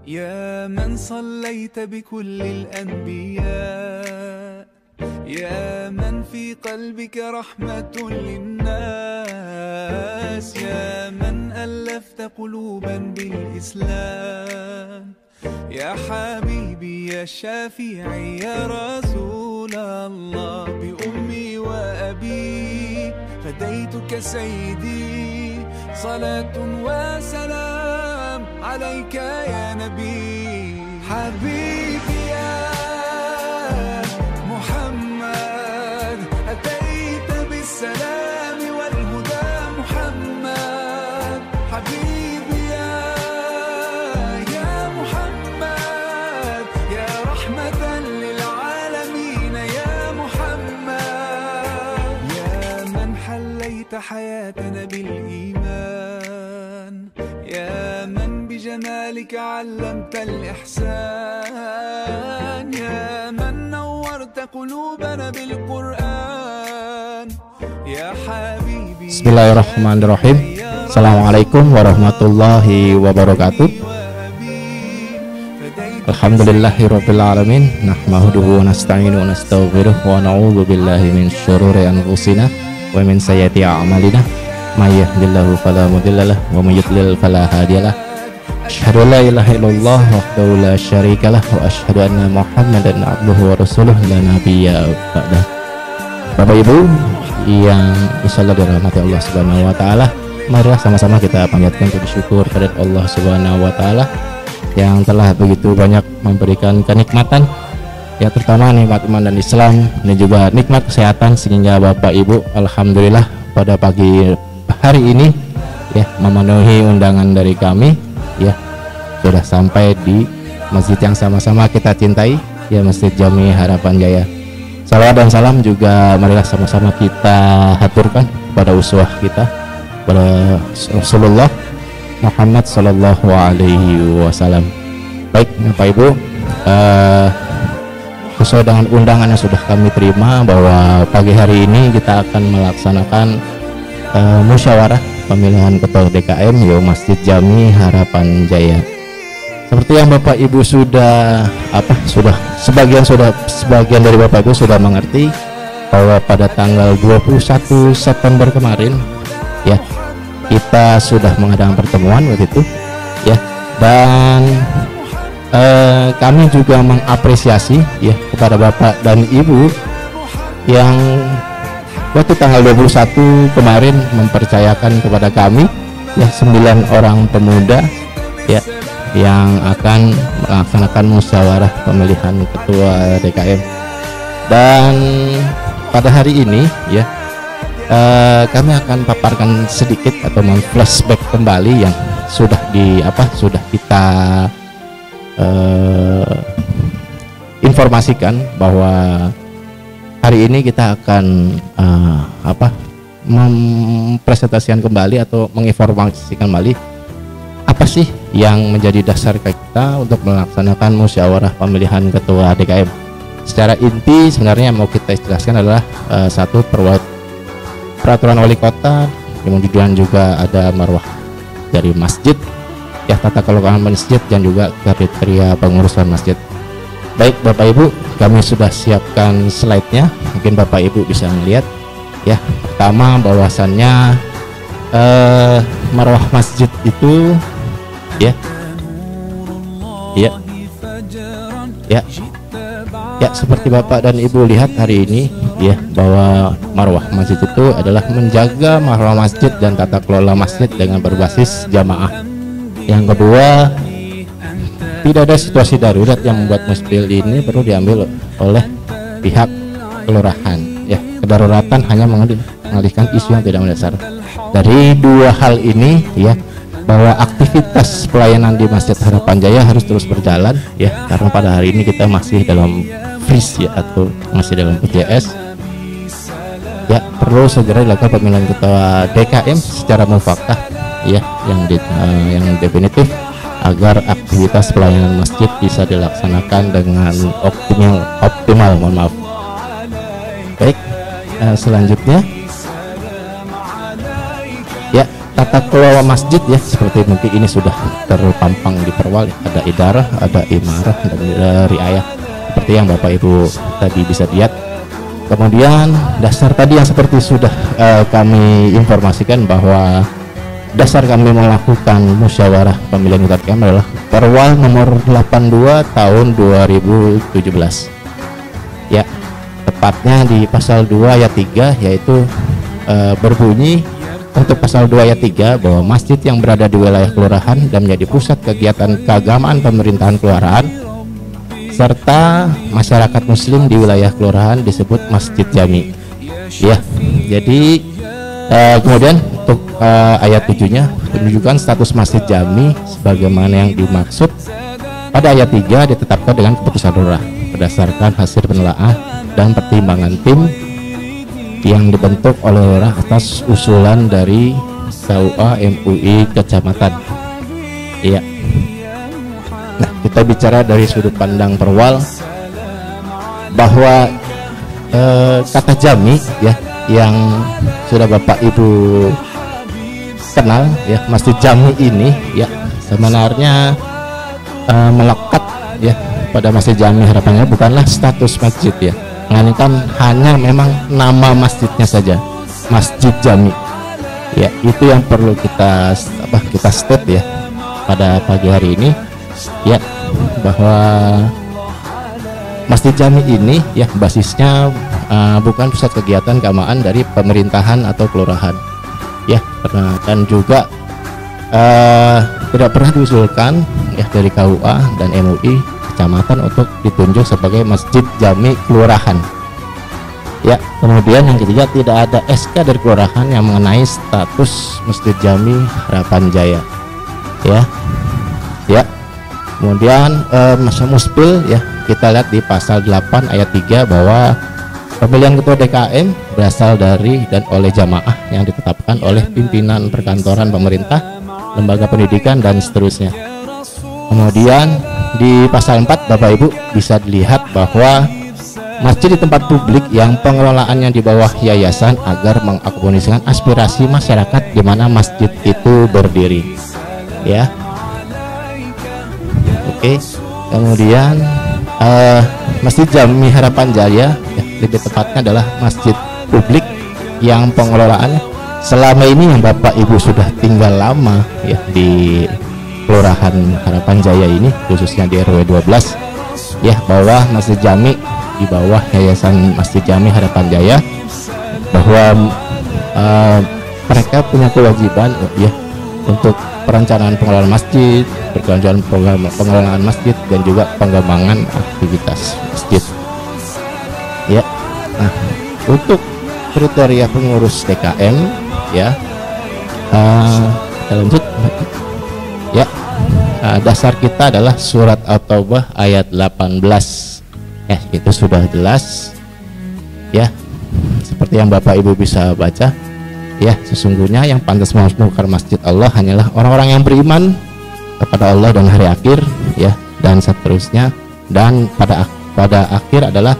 يا من صليت بكل الأنبياء يا من في قلبك رحمة للناس يا من ألفت قلوبا بالإسلام يا حبيبي يا شافعي يا رسول الله بأمي وأبي فديتك سيدي صلاة وسلام عليك يا نبي حبيبي يا محمد أتيت بالسلام والهدى محمد حبيبي يا محمد يا رحمة للعالمين يا محمد يا من حليت حياتنا بالإيمان يا من بجمالك علمت الإحسان يا من نورت قلوبنا بالقرآن يا حبيبي. Bismillahirrahmanirrahim. Assalamualaikum warahmatullahi wabarakatuh. Alhamdulillahirabbil alamin. Nahmaduhu wa nasta'inuhu wa nastaghfiruh wa na'udzu billahi min syururi anfusina wa min sayyiati a'malina. May yahdihillahu fala mudhillalah wa may yudlil fala hadiyalah. Asyhadu an la ilaha illallah wahdahu la syarikalah wa asyhadu anna Muhammadan abduhu wa rasuluh la nabiyya ba'dah. Bapak Ibu yang insyaallah dirahmati Allah Subhanahu wa taala, marilah sama-sama kita panjatkan puji syukur kepada Allah Subhanahu wa taala yang telah begitu banyak memberikan kenikmatan, ya terutama nikmat iman dan Islam dan juga nikmat kesehatan, sehingga Bapak Ibu alhamdulillah pada pagi hari ini ya memenuhi undangan dari kami, ya sudah sampai di masjid yang sama-sama kita cintai, ya Masjid Jami Harapan Jaya. Salawat dan salam juga marilah sama-sama kita haturkan pada uswah kita, pada Rasulullah Muhammad Sallallahu Alaihi Wasallam. Baik Bapak Ibu, sesuai dengan undangan yang sudah kami terima bahwa pagi hari ini kita akan melaksanakan musyawarah pemilihan ketua DKM yaitu Masjid Jami Harapan Jaya. Seperti yang Bapak Ibu sudah sebagian dari Bapak Ibu sudah mengerti bahwa pada tanggal 21 September kemarin ya kita sudah mengadakan pertemuan waktu itu ya, dan kami juga mengapresiasi ya kepada Bapak dan Ibu yang waktu tanggal 21 kemarin mempercayakan kepada kami ya 9 orang pemuda ya yang akan melaksanakan musyawarah pemilihan ketua DKM. Dan pada hari ini ya kami akan paparkan sedikit atau flashback kembali yang sudah kita informasikan bahwa hari ini kita akan mempresentasikan kembali atau menginformasikan kembali apa sih yang menjadi dasar kita untuk melaksanakan musyawarah pemilihan ketua DKM. Secara inti sebenarnya yang mau kita jelaskan adalah satu peraturan wali kota, kemudian juga ada marwah dari masjid, ya tata kelola masjid, dan juga kriteria pengurusan masjid. Baik Bapak Ibu, kami sudah siapkan slide-nya, mungkin Bapak Ibu bisa melihat ya. Pertama bahwasannya marwah masjid itu ya seperti Bapak dan Ibu lihat hari ini ya, bahwa marwah masjid itu adalah menjaga marwah masjid dan tata kelola masjid dengan berbasis jamaah. Yang kedua, tidak ada situasi darurat yang membuat masjid ini perlu diambil oleh pihak kelurahan ya. Kedaruratan hanya mengalihkan isu yang tidak mendasar. Dari dua hal ini ya, bahwa aktivitas pelayanan di Masjid Harapan Jaya harus terus berjalan ya, karena pada hari ini kita masih dalam freeze ya, atau masih dalam PJS ya. Perlu segera dilakukan pemilihan ketua DKM secara mufakat ya, yang definitif, agar aktivitas pelayanan masjid bisa dilaksanakan dengan optimal. Mohon maaf. Baik, selanjutnya ya tata kelola masjid ya, seperti mungkin ini sudah terpampang di perwal, ada idarah, ada imarah, dan riayah, seperti yang Bapak Ibu tadi bisa lihat. Kemudian dasar tadi yang seperti sudah kami informasikan, bahwa dasar kami melakukan musyawarah pemilihan ketua TKM adalah Perwal nomor 82 tahun 2017 ya, tepatnya di pasal 2 ayat 3, yaitu berbunyi untuk pasal 2 ayat 3 bahwa masjid yang berada di wilayah kelurahan dan menjadi pusat kegiatan keagamaan pemerintahan kelurahan serta masyarakat muslim di wilayah kelurahan disebut masjid jami ya. Jadi kemudian untuk ayat 7-nya menunjukkan status masjid jami sebagaimana yang dimaksud pada ayat 3 ditetapkan dengan keputusan lurah berdasarkan hasil penelaah dan pertimbangan tim yang dibentuk oleh lurah atas usulan dari KUA MUI kecamatan. Iya. Nah, kita bicara dari sudut pandang perwal, bahwa kata jami ya, yang sudah Bapak Ibu kenal ya, masjid jami ini ya sebenarnya melekat ya pada masjid jami harapannya bukanlah status masjid ya, melainkan hanya memang nama masjidnya saja, masjid jami ya. Itu yang perlu kita state ya pada pagi hari ini ya, bahwa masjid jami ini ya basisnya bukan pusat kegiatan keagamaan dari pemerintahan atau kelurahan ya, dan juga tidak pernah diusulkan ya dari KUA dan MUI kecamatan untuk ditunjuk sebagai masjid jami kelurahan ya. Kemudian yang ketiga, tidak ada SK dari kelurahan yang mengenai status masjid jami Harapan Jaya ya. Kemudian masa muspil ya, kita lihat di pasal 8 ayat 3 bahwa pemilihan ketua DKM berasal dari dan oleh jamaah yang ditetapkan oleh pimpinan perkantoran pemerintah, lembaga pendidikan dan seterusnya. Kemudian di pasal 4 Bapak Ibu bisa dilihat bahwa masjid di tempat publik yang pengelolaannya di bawah yayasan agar mengakomodasikan aspirasi masyarakat di mana masjid itu berdiri ya. Oke, kemudian Masjid Jami Harapan Jaya ya, lebih tepatnya adalah masjid publik yang pengelolaannya selama ini yang Bapak Ibu sudah tinggal lama ya di Kelurahan Harapan Jaya ini, khususnya di RW 12 ya, bahwa Masjid Jami di bawah Yayasan Masjid Jami Harapan Jaya, bahwa mereka punya kewajiban ya untuk perencanaan pengelolaan masjid, perencanaan pengelolaan masjid, dan juga pengembangan aktivitas masjid ya. Nah, untuk kriteria pengurus DKM ya, kita lanjut ya. Dasar kita adalah surat At-Taubah ayat 18 ya, itu sudah jelas ya, seperti yang Bapak Ibu bisa baca ya. Sesungguhnya yang pantas memasukkan masjid Allah hanyalah orang-orang yang beriman kepada Allah dan hari akhir ya, dan seterusnya, dan pada akhir adalah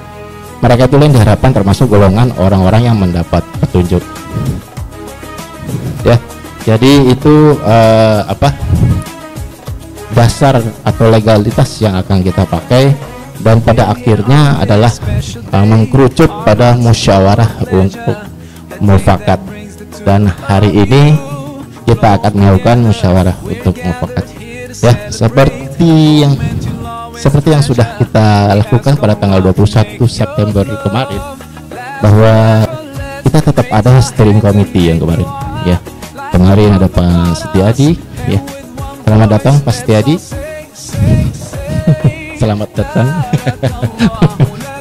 mereka itu yang diharapkan termasuk golongan orang-orang yang mendapat petunjuk ya. Jadi itu dasar atau legalitas yang akan kita pakai, dan pada akhirnya adalah mengkerucut pada musyawarah untuk mufakat. Dan hari ini kita akan melakukan musyawarah untuk mufakat ya, seperti yang sudah kita lakukan pada tanggal 21 September kemarin, bahwa kita tetap ada steering committee yang kemarin ya. Kemarin ada Pak Setiadi ya, selamat datang Pak Setiadi. Selamat datang.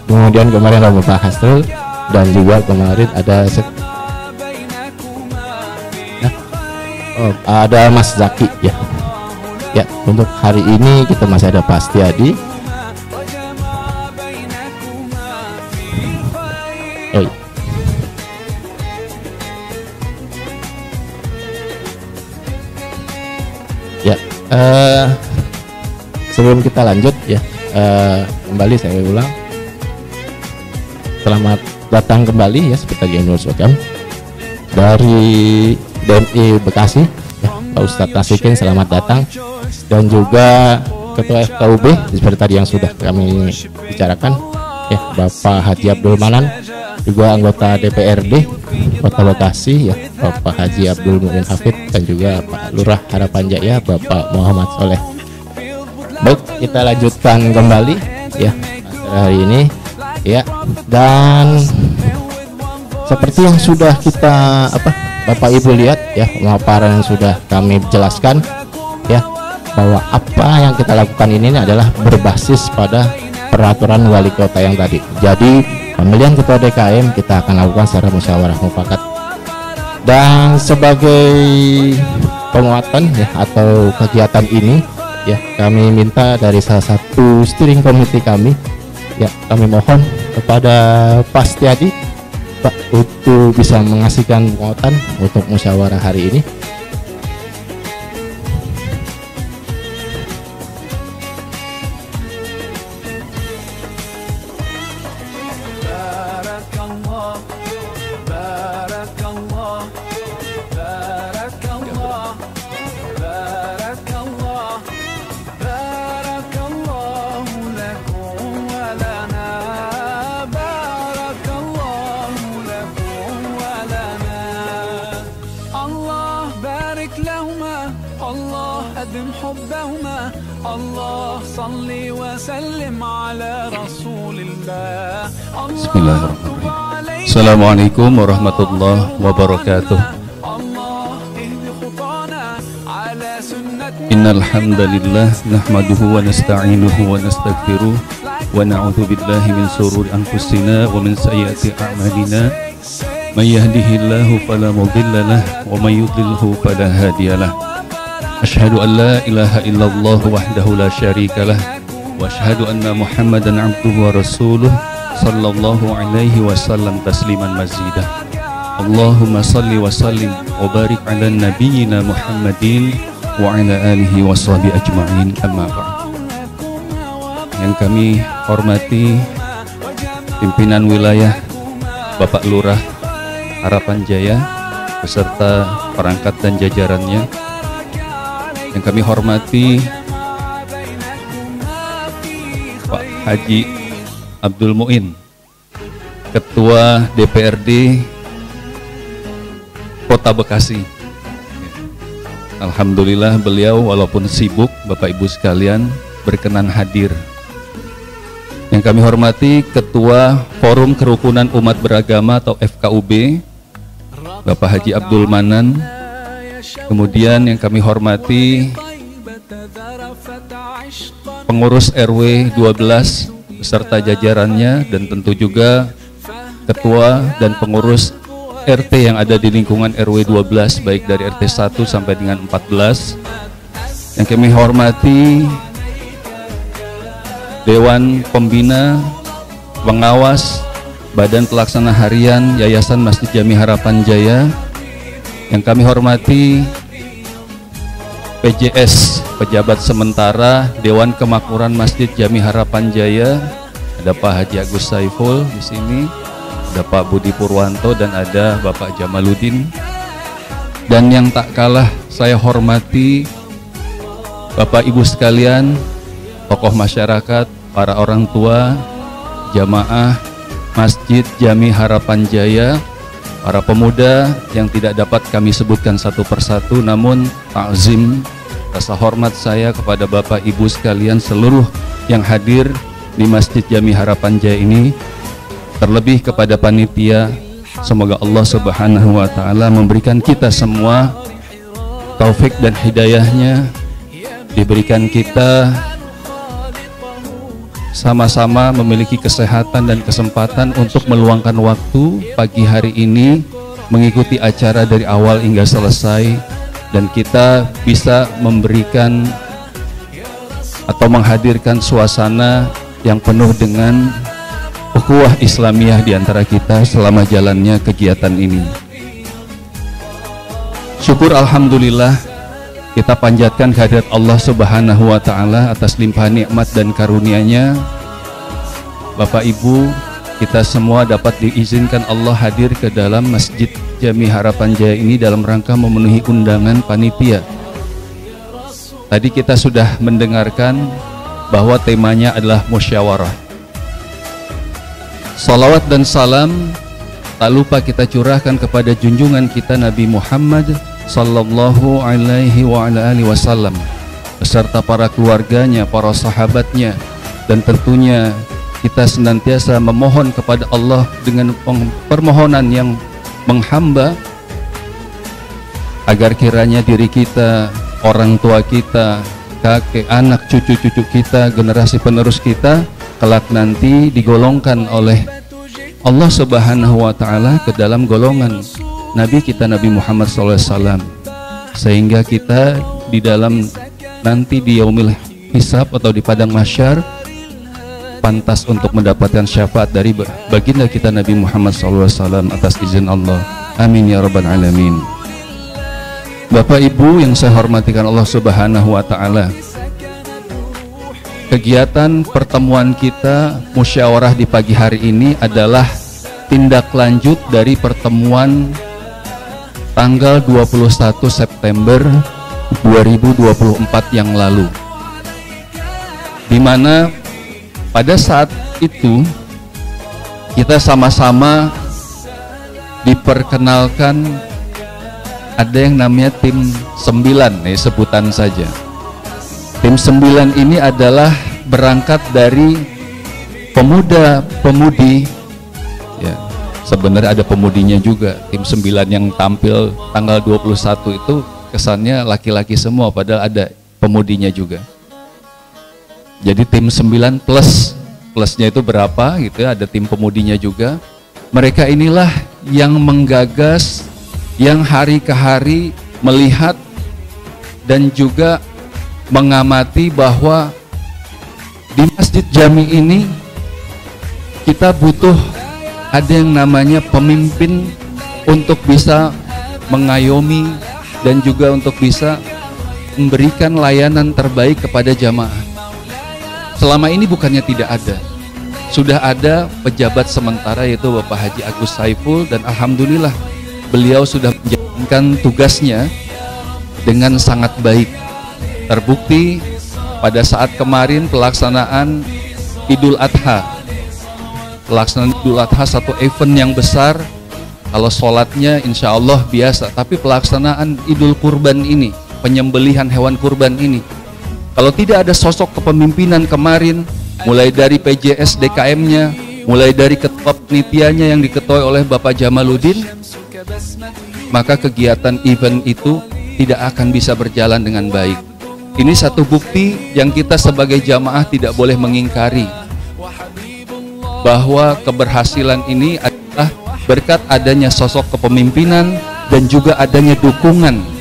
Kemudian kemarin ada Pak Hasrul, dan juga kemarin ada ada Mas Zaki ya. Ya, untuk hari ini kita masih ada Pak Setiadi. Oh iya. Ya, sebelum kita lanjut ya, kembali saya ulang, selamat datang kembali ya seperti yang Nur Sokam dari DMI Bekasi, ya, Pak Ustadz Nasikin, selamat datang. Dan juga Ketua FKUB seperti tadi yang sudah kami bicarakan, ya, Bapak Haji Abdul Manan, juga anggota DPRD Kota Bekasi, ya, Bapak Haji Abdul Mu'in Hafid, dan juga Pak Lurah Harapan Jaya, Bapak Muhammad Soleh. Baik, kita lanjutkan kembali, ya, hari ini, ya. Dan seperti yang sudah kita Bapak Ibu lihat, ya, pemaparan yang sudah kami jelaskan, ya, bahwa apa yang kita lakukan ini adalah berbasis pada peraturan wali kota yang tadi. Jadi pemilihan ketua DKM kita akan lakukan secara musyawarah mufakat. Dan sebagai penguatan, ya, atau kegiatan ini, ya, kami minta dari salah satu steering committee kami, ya, kami mohon kepada Pak Setiadi, Pak, untuk bisa mengasihkan penguatan untuk musyawarah hari ini. Bismillahirrahmanirrahim. Assalamualaikum warahmatullahi wabarakatuh. Innal hamdalillah nahmaduhu wa nasta'inuhu wa nastaghfiruh wa na'udzu billahi min shururi anfusina wa min sayyiati a'malina. May yahdihillahu fala mudilla lahu wa may yudlilhu fala hadiyalah. Asyhadu an la ilaha illallah wahdahu la syarikalah wa asyhadu anna Muhammadan abduhu wa rasuluh sallallahu alaihi wasallam tasliman mazidah. Allahumma salli wa sallim wa barik ala nabiyyina Muhammadin wa ala alihi wa sahbihi ajma'in, amma ba'd. Yang kami hormati pimpinan wilayah Bapak Lurah Harapan Jaya beserta perangkat dan jajarannya. Yang kami hormati Pak Haji Abdul Mu'in, Ketua DPRD Kota Bekasi. Alhamdulillah beliau walaupun sibuk, Bapak Ibu sekalian, berkenan hadir. Yang kami hormati Ketua Forum Kerukunan Umat Beragama atau FKUB, Bapak Haji Abdul Manan. Kemudian yang kami hormati pengurus RW 12 beserta jajarannya, dan tentu juga ketua dan pengurus RT yang ada di lingkungan RW 12 baik dari RT 1 sampai dengan 14. Yang kami hormati Dewan Pembina, Pengawas, Badan Pelaksana Harian Yayasan Masjid Jami Harapan Jaya. Yang kami hormati PJS, Pejabat Sementara Dewan Kemakmuran Masjid Jami Harapan Jaya. Ada Pak Haji Agus Saiful di sini, ada Pak Budi Purwanto, dan ada Bapak Jamaluddin. Dan yang tak kalah saya hormati Bapak Ibu sekalian, tokoh masyarakat, para orang tua, jamaah Masjid Jami Harapan Jaya, para pemuda yang tidak dapat kami sebutkan satu persatu, namun takzim rasa hormat saya kepada Bapak Ibu sekalian seluruh yang hadir di Masjid Jami Harapan Jaya ini, terlebih kepada panitia. Semoga Allah Subhanahu wa Ta'ala memberikan kita semua taufik dan hidayahnya, diberikan kita sama-sama memiliki kesehatan dan kesempatan untuk meluangkan waktu pagi hari ini mengikuti acara dari awal hingga selesai, dan kita bisa memberikan atau menghadirkan suasana yang penuh dengan ukhuwah Islamiyah di antara kita selama jalannya kegiatan ini. Syukur alhamdulillah kita panjatkan kehadirat Allah Subhanahu wa Ta'ala atas limpahan nikmat dan karunia-Nya. Bapak Ibu, kita semua dapat diizinkan Allah hadir ke dalam Masjid Jami Harapan Jaya ini dalam rangka memenuhi undangan panitia. Tadi kita sudah mendengarkan bahwa temanya adalah musyawarah. Salawat dan salam tak lupa kita curahkan kepada junjungan kita Nabi Muhammad sallallahu alaihi wa ala alihi wasallam beserta para keluarganya, para sahabatnya, dan tentunya kita senantiasa memohon kepada Allah dengan permohonan yang menghamba agar kiranya diri kita, orang tua kita, kakek, anak, cucu-cucu kita, generasi penerus kita kelak nanti digolongkan oleh Allah Subhanahu wa taala ke dalam golongan Nabi kita Nabi Muhammad SAW, sehingga kita di dalam nanti di yaumil hisab atau di padang mahsyar pantas untuk mendapatkan syafaat dari baginda kita Nabi Muhammad SAW atas izin Allah. Amin ya rabbal alamin. Bapak Ibu yang saya hormatikan Allah Subhanahu wa taala, kegiatan pertemuan kita musyawarah di pagi hari ini adalah tindak lanjut dari pertemuan tanggal 21 September 2024 yang lalu, di mana pada saat itu kita sama-sama diperkenalkan ada yang namanya tim 9, sebutan saja. Tim 9 ini adalah berangkat dari pemuda-pemudi, ya, sebenarnya ada pemudinya juga. Tim 9 yang tampil tanggal 21 itu kesannya laki-laki semua, padahal ada pemudinya juga. Jadi tim 9 plusnya itu berapa gitu ya, ada tim pemudinya juga. Mereka inilah yang menggagas, yang hari ke hari melihat dan juga mengamati bahwa di Masjid Jami ini kita butuh ada yang namanya pemimpin untuk bisa mengayomi dan juga untuk bisa memberikan layanan terbaik kepada jamaah. Selama ini bukannya tidak ada, sudah ada pejabat sementara yaitu Bapak Haji Agus Saiful, dan alhamdulillah beliau sudah menjalankan tugasnya dengan sangat baik. Terbukti pada saat kemarin pelaksanaan Idul Adha, satu event yang besar. Kalau sholatnya insya Allah biasa, tapi pelaksanaan Idul Kurban ini, penyembelihan hewan kurban ini, kalau tidak ada sosok kepemimpinan kemarin, mulai dari PJS DKM-nya, mulai dari ketua penitianya yang diketuai oleh Bapak Jamaluddin, maka kegiatan event itu tidak akan bisa berjalan dengan baik. Ini satu bukti yang kita sebagai jamaah tidak boleh mengingkari, bahwa keberhasilan ini adalah berkat adanya sosok kepemimpinan dan juga adanya dukungan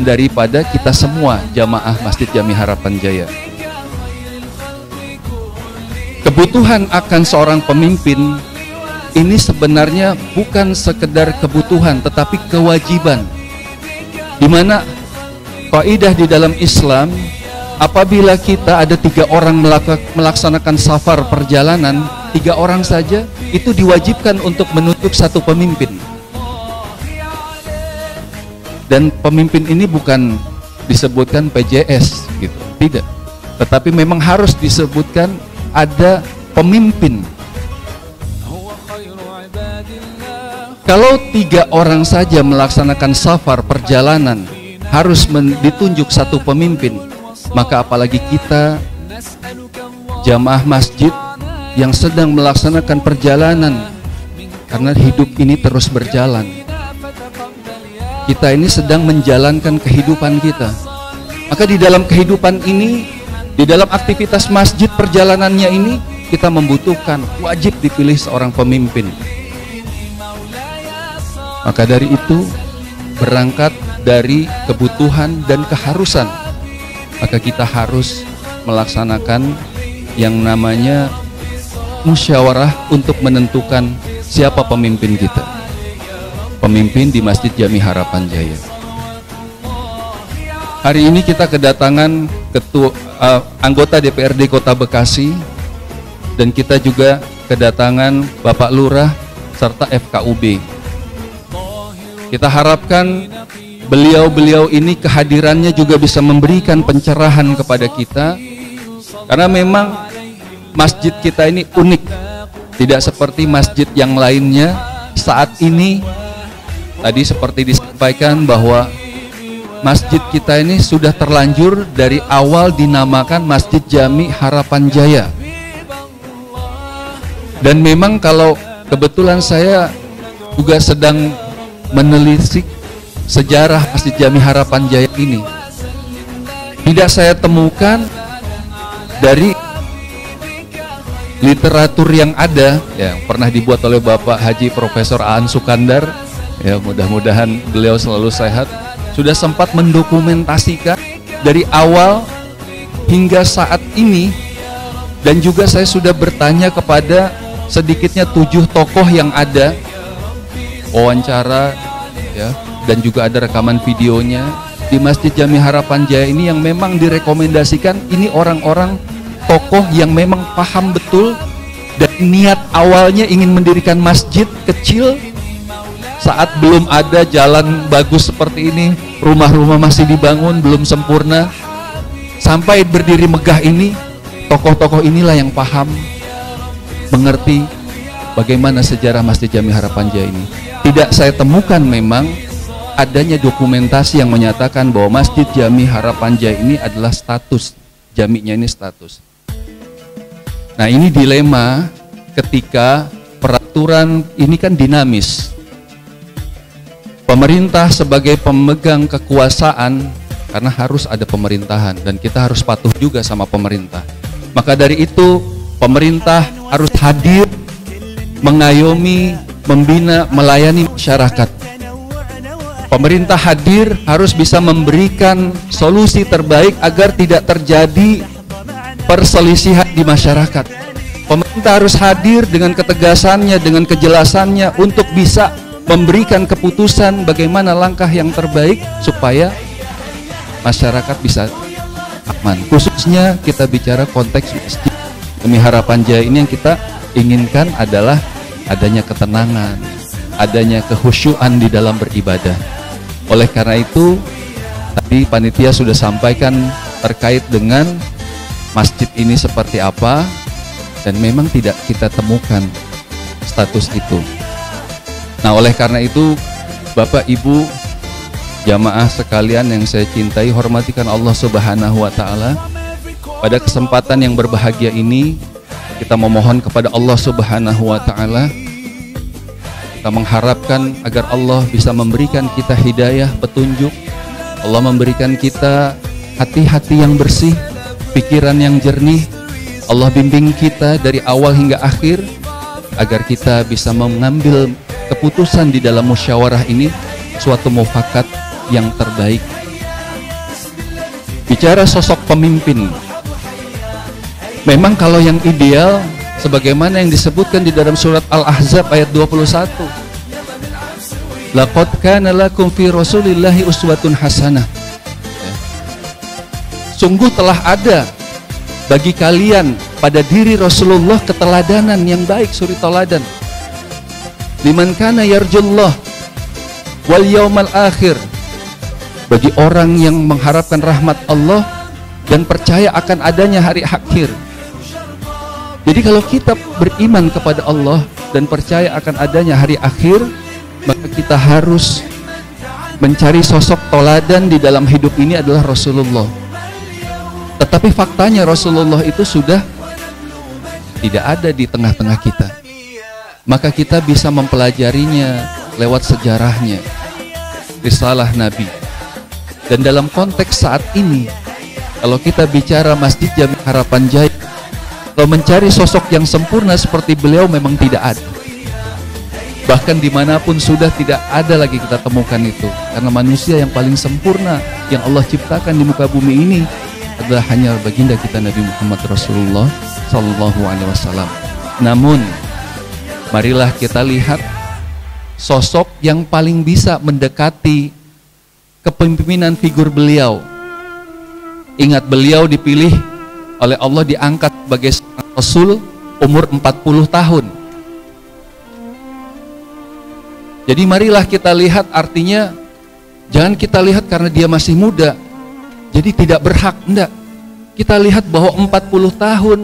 daripada kita semua jamaah Masjid Jami Harapan Jaya. Kebutuhan akan seorang pemimpin ini sebenarnya bukan sekedar kebutuhan tetapi kewajiban, di mana kaidah di dalam Islam, apabila kita ada 3 orang melaksanakan safar perjalanan, 3 orang saja itu diwajibkan untuk menunjuk satu pemimpin. Dan pemimpin ini bukan disebutkan PJS gitu, tidak, tetapi memang harus disebutkan ada pemimpin. Kalau 3 orang saja melaksanakan safar perjalanan harus ditunjuk satu pemimpin, maka apalagi kita jamaah masjid yang sedang melaksanakan perjalanan, karena hidup ini terus berjalan. Kita ini sedang menjalankan kehidupan kita. Maka di dalam kehidupan ini, di dalam aktivitas masjid perjalanannya ini, kita membutuhkan, wajib dipilih seorang pemimpin. Maka dari itu, berangkat dari kebutuhan dan keharusan, maka kita harus melaksanakan yang namanya musyawarah untuk menentukan siapa pemimpin kita. Pemimpin di Masjid Jami Harapan Jaya. Hari ini kita kedatangan anggota DPRD Kota Bekasi, dan kita juga kedatangan Bapak Lurah serta FKUB. Kita harapkan beliau-beliau ini kehadirannya juga bisa memberikan pencerahan kepada kita, karena memang masjid kita ini unik, tidak seperti masjid yang lainnya. Saat ini tadi seperti disampaikan bahwa masjid kita ini sudah terlanjur dari awal dinamakan Masjid Jami Harapan Jaya. Dan memang kalau kebetulan saya juga sedang menelisik sejarah Masjid Jami Harapan Jaya ini, tidak saya temukan dari literatur yang ada yang pernah dibuat oleh Bapak Haji Profesor Aan Sukandar, ya mudah-mudahan beliau selalu sehat, sudah sempat mendokumentasikan dari awal hingga saat ini. Dan juga saya sudah bertanya kepada sedikitnya 7 tokoh yang ada, wawancara ya, dan juga ada rekaman videonya di Masjid Jami Harapan Jaya ini, yang memang direkomendasikan ini orang-orang tokoh yang memang paham betul dan niat awalnya ingin mendirikan masjid kecil saat belum ada jalan bagus seperti ini, rumah-rumah masih dibangun, belum sempurna, sampai berdiri megah ini. Tokoh-tokoh inilah yang paham, mengerti bagaimana sejarah Masjid Jami Harapan Jaya ini. Tidak saya temukan memang adanya dokumentasi yang menyatakan bahwa Masjid Jami Harapan Jaya ini adalah status, jaminya ini status. Nah, ini dilema ketika peraturan ini kan dinamis. Pemerintah sebagai pemegang kekuasaan, karena harus ada pemerintahan dan kita harus patuh juga sama pemerintah. Maka dari itu pemerintah harus hadir, mengayomi, membina, melayani masyarakat. Pemerintah hadir harus bisa memberikan solusi terbaik agar tidak terjadi perselisihan di masyarakat. Pemerintah harus hadir dengan ketegasannya, dengan kejelasannya untuk bisa memberikan keputusan bagaimana langkah yang terbaik supaya masyarakat bisa aman. Khususnya kita bicara konteks Masjid Jami Harapan Jaya ini, yang kita inginkan adalah adanya ketenangan, adanya kehusyuan di dalam beribadah. Oleh karena itu tadi panitia sudah sampaikan terkait dengan masjid ini seperti apa, dan memang tidak kita temukan status itu. Nah, oleh karena itu Bapak Ibu jamaah sekalian yang saya cintai, hormatikan Allah Subhanahu wa taala, pada kesempatan yang berbahagia ini kita memohon kepada Allah Subhanahu wa taala, kita mengharapkan agar Allah bisa memberikan kita hidayah, petunjuk. Allah memberikan kita hati-hati yang bersih, pikiran yang jernih. Allah bimbing kita dari awal hingga akhir agar kita bisa mengambil keputusan di dalam musyawarah ini suatu mufakat yang terbaik. Bicara sosok pemimpin, memang kalau yang ideal sebagaimana yang disebutkan di dalam surat Al-Ahzab ayat 21, laqad kana lakum fi rasulillahi uswatun hasanah. Sungguh telah ada bagi kalian pada diri Rasulullah keteladanan yang baik, suri teladan. Liman kana yarjullah wal yaumal akhir, bagi orang yang mengharapkan rahmat Allah dan percaya akan adanya hari akhir. Jadi kalau kita beriman kepada Allah dan percaya akan adanya hari akhir, maka kita harus mencari sosok teladan di dalam hidup ini adalah Rasulullah. Tetapi faktanya Rasulullah itu sudah tidak ada di tengah-tengah kita. Maka kita bisa mempelajarinya lewat sejarahnya, risalah Nabi. Dan dalam konteks saat ini, kalau kita bicara Masjid Jami Harapan Jaya, kalau mencari sosok yang sempurna seperti beliau memang tidak ada. Bahkan dimanapun sudah tidak ada lagi kita temukan itu. Karena manusia yang paling sempurna yang Allah ciptakan di muka bumi ini adalah hanya baginda kita Nabi Muhammad Rasulullah Sallallahu Alaihi Wasallam. Namun, marilah kita lihat sosok yang paling bisa mendekati kepemimpinan figur beliau. Ingat, beliau dipilih oleh Allah, diangkat sebagai seorang Rasul umur 40 tahun. Jadi marilah kita lihat, artinya jangan kita lihat karena dia masih muda jadi tidak berhak, enggak. Kita lihat bahwa 40 tahun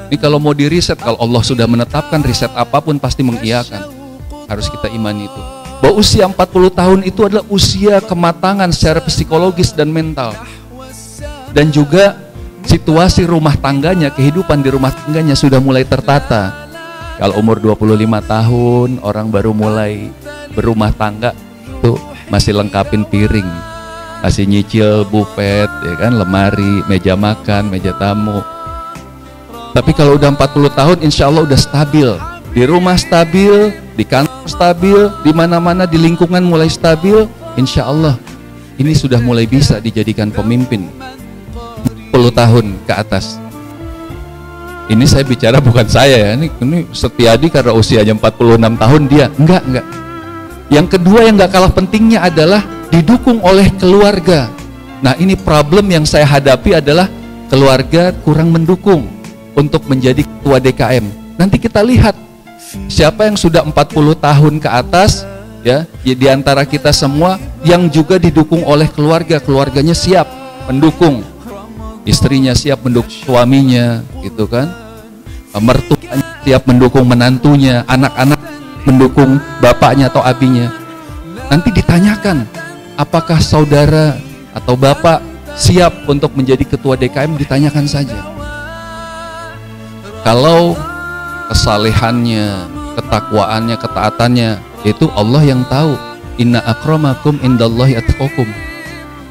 ini kalau mau diriset, kalau Allah sudah menetapkan, riset apapun pasti mengiyakan. Harus kita imani itu, bahwa usia 40 tahun itu adalah usia kematangan secara psikologis dan mental. Dan juga situasi rumah tangganya, kehidupan di rumah tangganya sudah mulai tertata. Kalau umur 25 tahun orang baru mulai berumah tangga, itu masih lengkapin piring, masih nyicil buffet, ya kan, lemari, meja makan, meja tamu. Tapi kalau udah 40 tahun insya Allah udah stabil, di rumah stabil, di kantor stabil, di mana-mana di lingkungan mulai stabil, insya Allah ini sudah mulai bisa dijadikan pemimpin 10 tahun ke atas. Ini saya bicara bukan saya ya, ini Setiadi karena usianya 46 tahun dia, enggak. Yang kedua yang enggak kalah pentingnya adalah didukung oleh keluarga. Nah ini problem yang saya hadapi adalah keluarga kurang mendukung untuk menjadi ketua DKM. Nanti kita lihat siapa yang sudah 40 tahun ke atas ya di antara kita semua yang juga didukung oleh keluarga, keluarganya siap mendukung, istrinya siap mendukung suaminya, gitu kan, mertuanya siap mendukung menantunya, anak-anak mendukung bapaknya atau abinya. Nanti ditanyakan apakah saudara atau bapak siap untuk menjadi ketua DKM, ditanyakan saja. Kalau kesalehannya, ketakwaannya, ketaatannya, itu Allah yang tahu. Inna akramakum indallahi atqakum.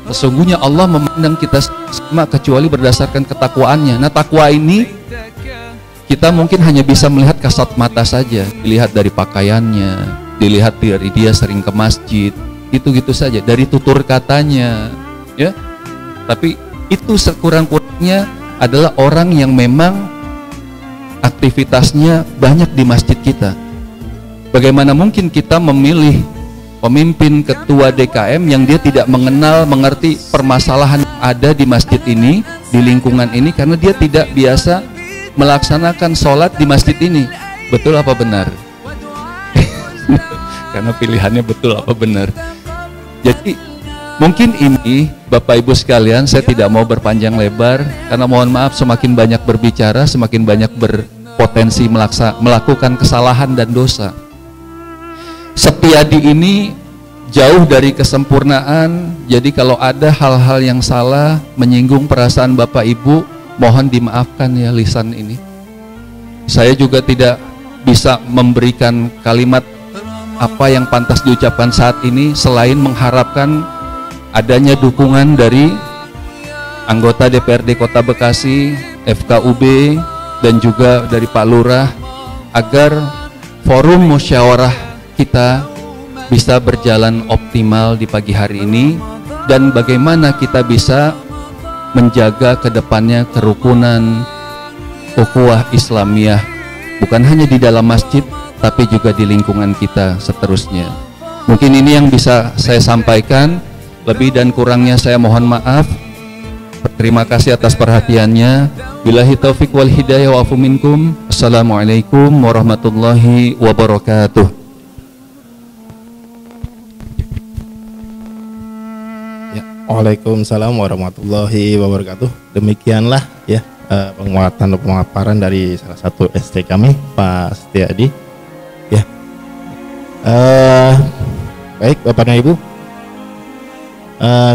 Sesungguhnya Allah memandang kita sama kecuali berdasarkan ketakwaannya. Nah takwa ini kita mungkin hanya bisa melihat kasat mata saja, dilihat dari pakaiannya, dilihat dari dia sering ke masjid, gitu-gitu saja, dari tutur katanya, ya. Tapi itu sekurang-kurangnya adalah orang yang memang aktivitasnya banyak di masjid kita. Bagaimana mungkin kita memilih pemimpin ketua DKM yang dia tidak mengerti permasalahan yang ada di masjid ini, di lingkungan ini, karena dia tidak biasa melaksanakan sholat di masjid ini. Betul apa benar? Karena pilihannya betul apa benar. Jadi mungkin ini Bapak Ibu sekalian, saya tidak mau berpanjang lebar karena mohon maaf semakin banyak berbicara semakin banyak berpotensi melakukan kesalahan dan dosa. Setiadi ini jauh dari kesempurnaan, jadi kalau ada hal-hal yang salah menyinggung perasaan Bapak Ibu, mohon dimaafkan ya lisan ini. Saya juga tidak bisa memberikan kalimat apa yang pantas diucapkan saat ini selain mengharapkan adanya dukungan dari anggota DPRD Kota Bekasi, FKUB, dan juga dari Pak Lurah agar forum musyawarah kita bisa berjalan optimal di pagi hari ini, dan bagaimana kita bisa menjaga kedepannya kerukunan, ukhuwah Islamiyah bukan hanya di dalam masjid tapi juga di lingkungan kita seterusnya. Mungkin ini yang bisa saya sampaikan. Lebih dan kurangnya saya mohon maaf. Terima kasih atas perhatiannya. Billahi taufik wal hidayah wa afu minkum. Assalamualaikum warahmatullahi wabarakatuh. Ya, Waalaikumsalam warahmatullahi wabarakatuh. Demikianlah ya penguatan dan pemaparan dari salah satu ST kami, Pak Setiadi. Ya, baik Bapak dan Ibu.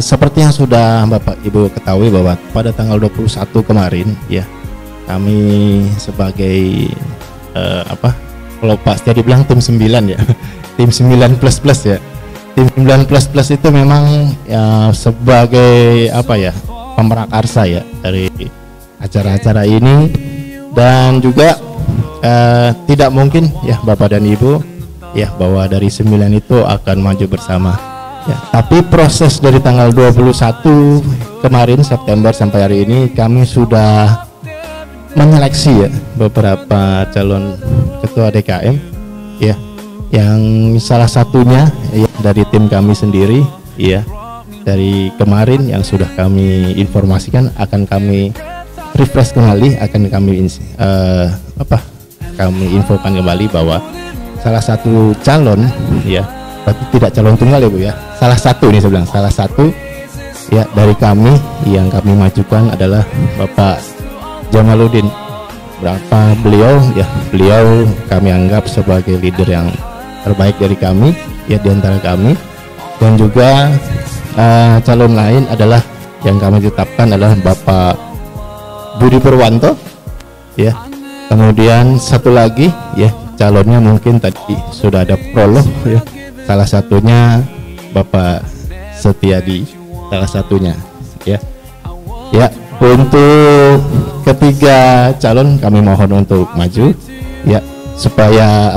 Seperti yang sudah Bapak Ibu ketahui bahwa pada tanggal 21 kemarin ya kami sebagai kalau Pak Setiadi bilang tim 9 ya tim 9++ ya, tim 9++ itu memang ya sebagai pemrakarsa ya dari acara-acara ini, dan juga tidak mungkin ya Bapak dan Ibu ya bahwa dari 9 itu akan maju bersama. Ya, tapi proses dari tanggal 21 kemarin September sampai hari ini kami sudah menyeleksi ya beberapa calon ketua DKM ya, yang salah satunya ya dari tim kami sendiri ya, dari kemarin yang sudah kami informasikan akan kami refresh kembali, akan kami kami infokan kembali bahwa salah satu calon, ya, berarti tidak calon tunggal ya Bu ya, salah satu ini saya bilang, salah satu ya dari kami yang kami majukan adalah Bapak Jamaluddin. Berapa beliau kami anggap sebagai leader yang terbaik dari kami ya, di antara kami. Dan juga calon lain adalah yang kami tetapkan adalah Bapak Budi Purwanto ya. Kemudian satu lagi ya, calonnya mungkin tadi sudah ada prolog ya, salah satunya Bapak Setiadi, salah satunya ya. Ya, untuk ketiga calon kami mohon untuk maju ya, supaya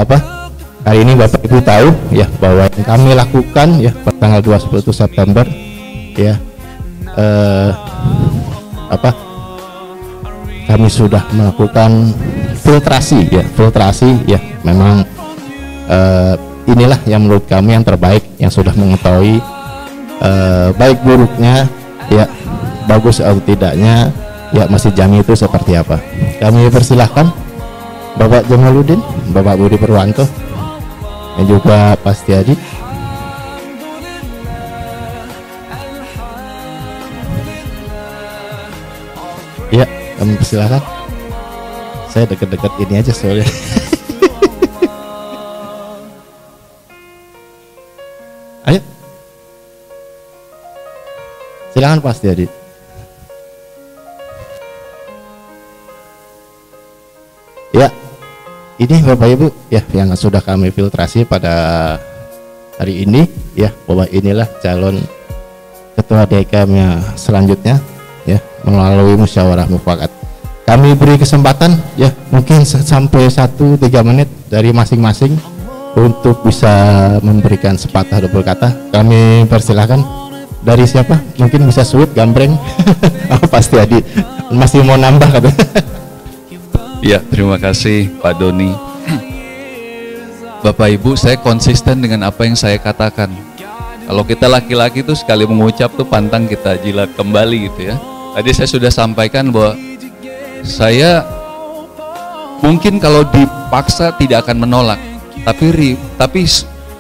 hari ini Bapak Ibu tahu ya bahwa yang kami lakukan ya pada tanggal 21 September ya, kami sudah melakukan filtrasi ya, memang inilah yang menurut kami yang terbaik, yang sudah mengetahui baik buruknya ya, bagus atau tidaknya ya Masjid Jami itu seperti apa. Kami persilahkan Bapak Jamaluddin, Bapak Budi Purwanto, dan juga Pak Setiadi. Ya, kami persilahkan. Saya dekat-dekat ini aja soalnya. Ayo, silakan Pak Setiadi. Ya, ini Bapak Ibu ya yang sudah kami filtrasi pada hari ini ya, bahwa inilah calon ketua DKM selanjutnya ya, melalui musyawarah mufakat. Kami beri kesempatan ya mungkin sampai 1-3 menit dari masing-masing untuk bisa memberikan sepatah dua kata. Kami persilahkan. Dari siapa? Mungkin bisa Suud, Gambreng. Pasti Adi masih mau nambah katanya. Ya, terima kasih Pak Doni. Bapak Ibu, saya konsisten dengan apa yang saya katakan. Kalau kita laki-laki tuh sekali mengucap tuh pantang kita jilat kembali gitu ya. Tadi saya sudah sampaikan bahwa saya mungkin kalau dipaksa tidak akan menolak, tapi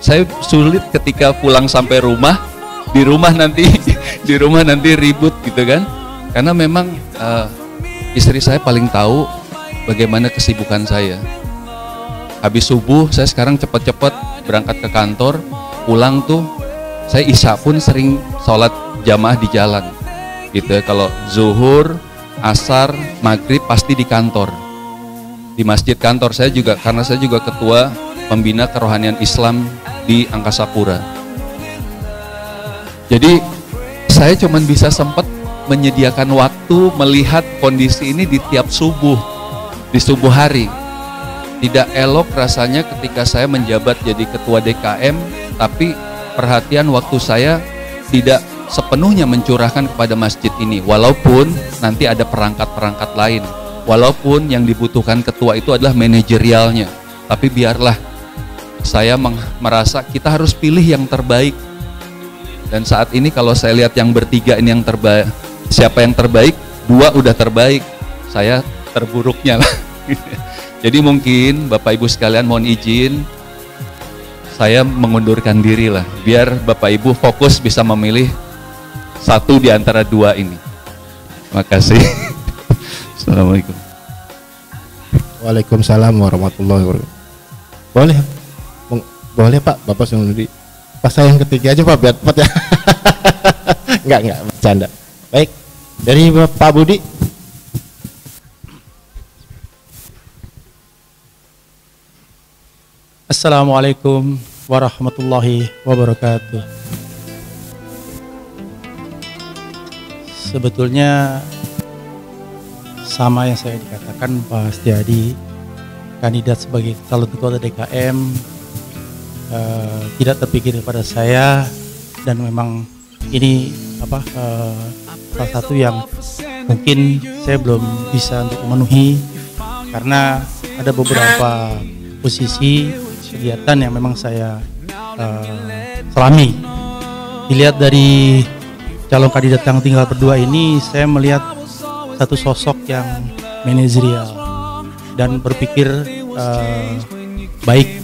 saya sulit ketika pulang sampai rumah, di rumah nanti ribut gitu kan, karena memang istri saya paling tahu bagaimana kesibukan saya. Habis subuh saya sekarang cepat-cepat berangkat ke kantor, pulang tuh saya isya pun sering sholat jamaah di jalan gitu ya. Kalau zuhur, asar, maghrib pasti di kantor, di masjid kantor saya juga, karena saya juga ketua pembina kerohanian Islam di Angkasa Pura. Jadi saya cuma bisa sempat menyediakan waktu melihat kondisi ini di tiap subuh, di subuh hari. Tidak elok rasanya ketika saya menjabat jadi ketua DKM, tapi perhatian waktu saya tidak sepenuhnya mencurahkan kepada masjid ini, walaupun nanti ada perangkat-perangkat lain, walaupun yang dibutuhkan ketua itu adalah manajerialnya, tapi biarlah saya merasa kita harus pilih yang terbaik. Dan saat ini kalau saya lihat yang bertiga ini yang terbaik, siapa yang terbaik? Dua udah terbaik, saya terburuknya lah. Jadi mungkin Bapak Ibu sekalian mohon izin saya mengundurkan diri lah, biar Bapak Ibu fokus bisa memilih satu di antara dua ini. Terima kasih. Assalamualaikum. Waalaikumsalam warahmatullahi wabarakatuh. Boleh Pak, Bapak sendiri. Pas saya yang ketiga aja Pak, biar cepat ya. Enggak, bercanda. Baik, dari Pak Budi. Assalamualaikum warahmatullahi wabarakatuh. Sebetulnya sama yang saya dikatakan Pak Setiadi, kandidat sebagai calon ketua DKM, tidak terpikir kepada saya, dan memang ini salah satu yang mungkin saya belum bisa untuk memenuhi, karena ada beberapa posisi kegiatan yang memang saya selami. Dilihat dari calon kandidat yang tinggal berdua ini, saya melihat satu sosok yang manajerial dan berpikir baik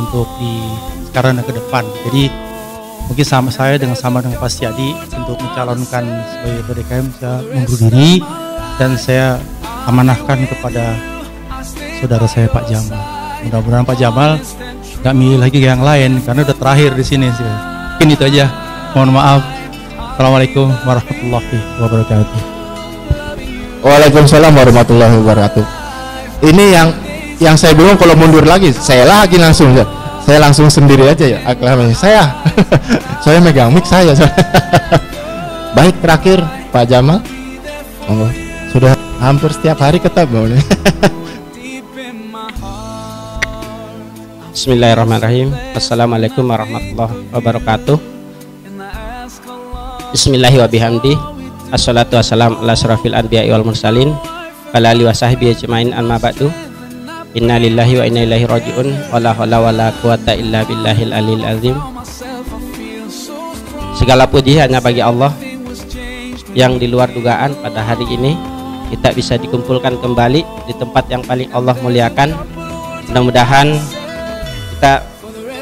untuk di sekarang dan ke depan. Jadi mungkin sama dengan Pak Setiadi untuk mencalonkan sebagai PDKM, saya mundur diri dan saya amanahkan kepada saudara saya Pak Jamal. Mudah-mudahan Pak Jamal nggak milih lagi yang lain karena udah terakhir di sini sih. Mungkin itu aja. Mohon maaf. Assalamualaikum warahmatullahi wabarakatuh. Waalaikumsalam warahmatullahi wabarakatuh. Ini yang saya bingung kalau mundur lagi, saya lagi langsung ya. Saya langsung sendiri aja ya. Aklamanya saya megang mic saya. Baik, terakhir Pak Jamal. Oh, sudah hampir setiap hari ketemu. Bismillahirrahmanirrahim. Assalamualaikum warahmatullahi wabarakatuh. Bismillahi wa bihamdi. Assalatu wassalamu ala asrafil anbiya'i wal mursalin ala alihi wa sahbihi ajmain, amma ba'du. Inna lillahi wa inna ilaihi raji'un. Wala haula wala quwata illa billahil aliyil azim. Segala puji hanya bagi Allah yang di luar dugaan pada hari ini kita bisa dikumpulkan kembali di tempat yang paling Allah muliakan. Mudah-mudahan kita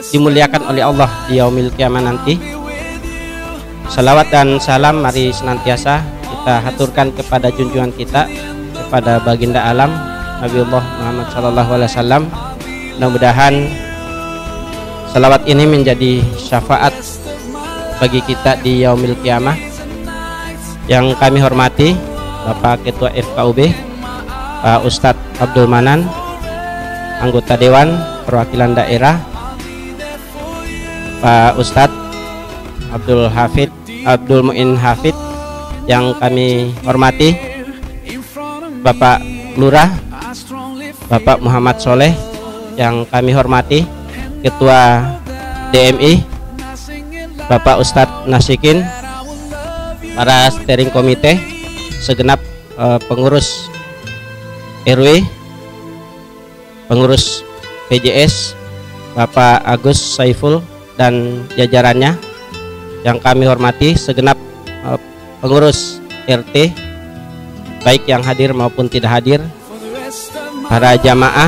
dimuliakan oleh Allah di yaumil qiyamah nanti. Salawat dan salam mari senantiasa kita haturkan kepada junjungan kita, kepada baginda alam Nabiullah Muhammad SAW. Mudah-mudahan salawat ini menjadi syafaat bagi kita di yaumil qiyamah. Yang kami hormati Bapak Ketua FKUB, Pak Ustadz Abdul Manan, anggota Dewan Perwakilan Daerah, Pak Ustadz Abdul Muin Hafid, yang kami hormati Bapak Lurah, Bapak Muhammad Soleh, yang kami hormati Ketua DMI, Bapak Ustadz Nasikin, para steering komite, segenap pengurus RW, pengurus PJS, Bapak Agus Saiful dan jajarannya, yang kami hormati segenap pengurus RT, baik yang hadir maupun tidak hadir, para jamaah,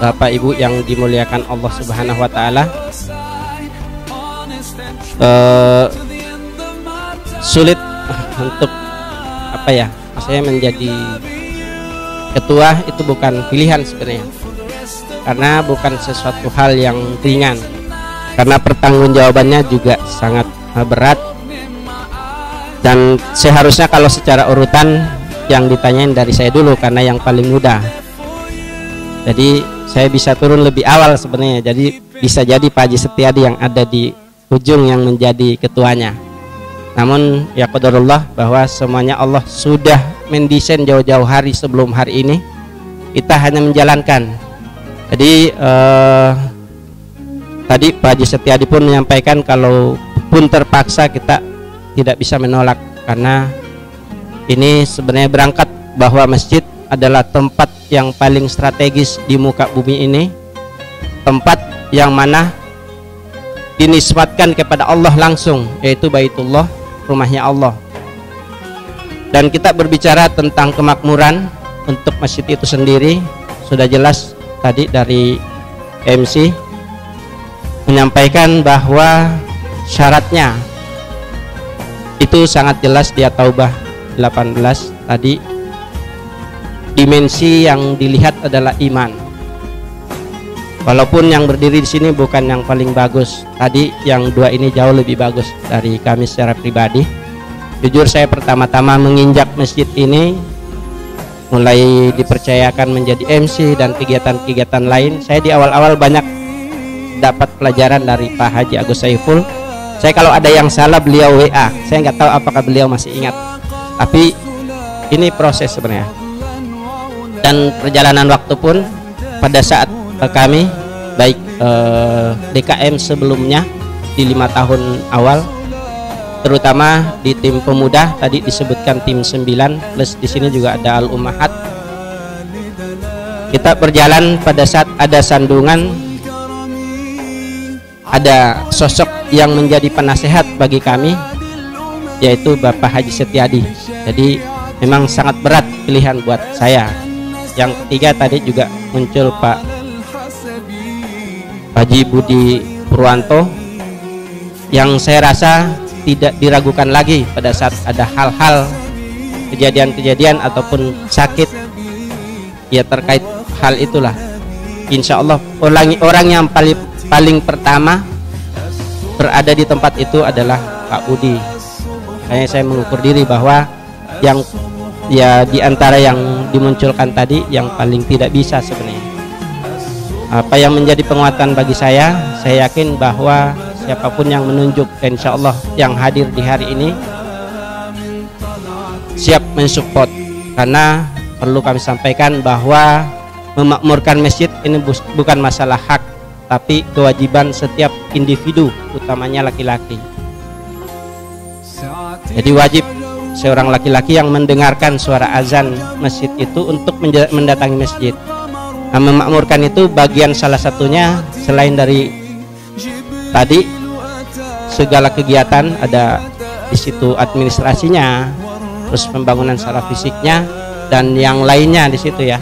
Bapak Ibu yang dimuliakan Allah Subhanahu wa taala. Sulit untuk saya menjadi ketua itu bukan pilihan sebenarnya, karena bukan sesuatu hal yang ringan, karena pertanggungjawabannya juga sangat berat, dan seharusnya kalau secara urutan yang ditanyain dari saya dulu karena yang paling muda, jadi saya bisa turun lebih awal sebenarnya, jadi bisa jadi Pak Haji Setiadi yang ada di ujung yang menjadi ketuanya. Namun ya qadarullah bahwa semuanya Allah sudah mendesain jauh-jauh hari sebelum hari ini, kita hanya menjalankan. Jadi tadi Pak Haji Setiadi pun menyampaikan kalau pun terpaksa kita tidak bisa menolak, karena ini sebenarnya berangkat bahwa masjid adalah tempat yang paling strategis di muka bumi ini, tempat yang mana dinisbatkan kepada Allah langsung, yaitu Baitullah, rumahnya Allah. Dan kita berbicara tentang kemakmuran untuk masjid itu sendiri, sudah jelas tadi dari MC menyampaikan bahwa syaratnya itu sangat jelas di At-Taubah 18 tadi. Dimensi yang dilihat adalah iman. Walaupun yang berdiri di sini bukan yang paling bagus, tadi yang dua ini jauh lebih bagus dari kami secara pribadi. Jujur saya pertama-tama menginjak masjid ini, mulai dipercayakan menjadi MC dan kegiatan-kegiatan lain, saya di awal-awal banyak dapat pelajaran dari Pak Haji Agus Saiful. Saya kalau ada yang salah beliau WA, saya nggak tahu apakah beliau masih ingat, tapi ini proses sebenarnya. Dan perjalanan waktu pun pada saat kami baik DKM sebelumnya di 5 tahun awal, terutama di tim pemuda tadi disebutkan tim 9 plus di sini juga ada Al Ummahat, kita berjalan pada saat ada sandungan, ada sosok yang menjadi penasehat bagi kami, yaitu Bapak Haji Setiadi. Jadi memang sangat berat pilihan buat saya. Yang ketiga tadi juga muncul Pak Haji Budi Purwanto, yang saya rasa tidak diragukan lagi pada saat ada hal-hal kejadian-kejadian ataupun sakit ya terkait hal itulah. Insya Allah orang yang paling pertama berada di tempat itu adalah Pak Budi. Makanya saya mengukur diri bahwa yang ya di antara yang dimunculkan tadi yang paling tidak bisa sebenarnya. Apa yang menjadi penguatan bagi saya yakin bahwa siapapun yang menunjuk, insya Allah yang hadir di hari ini siap mensupport, karena perlu kami sampaikan bahwa memakmurkan masjid ini bukan masalah hak, tapi kewajiban setiap individu, utamanya laki-laki. Jadi wajib seorang laki-laki yang mendengarkan suara azan masjid itu untuk mendatangi masjid. Nah, memakmurkan itu bagian salah satunya, selain dari tadi segala kegiatan ada di situ administrasinya, terus pembangunan secara fisiknya dan yang lainnya di situ ya.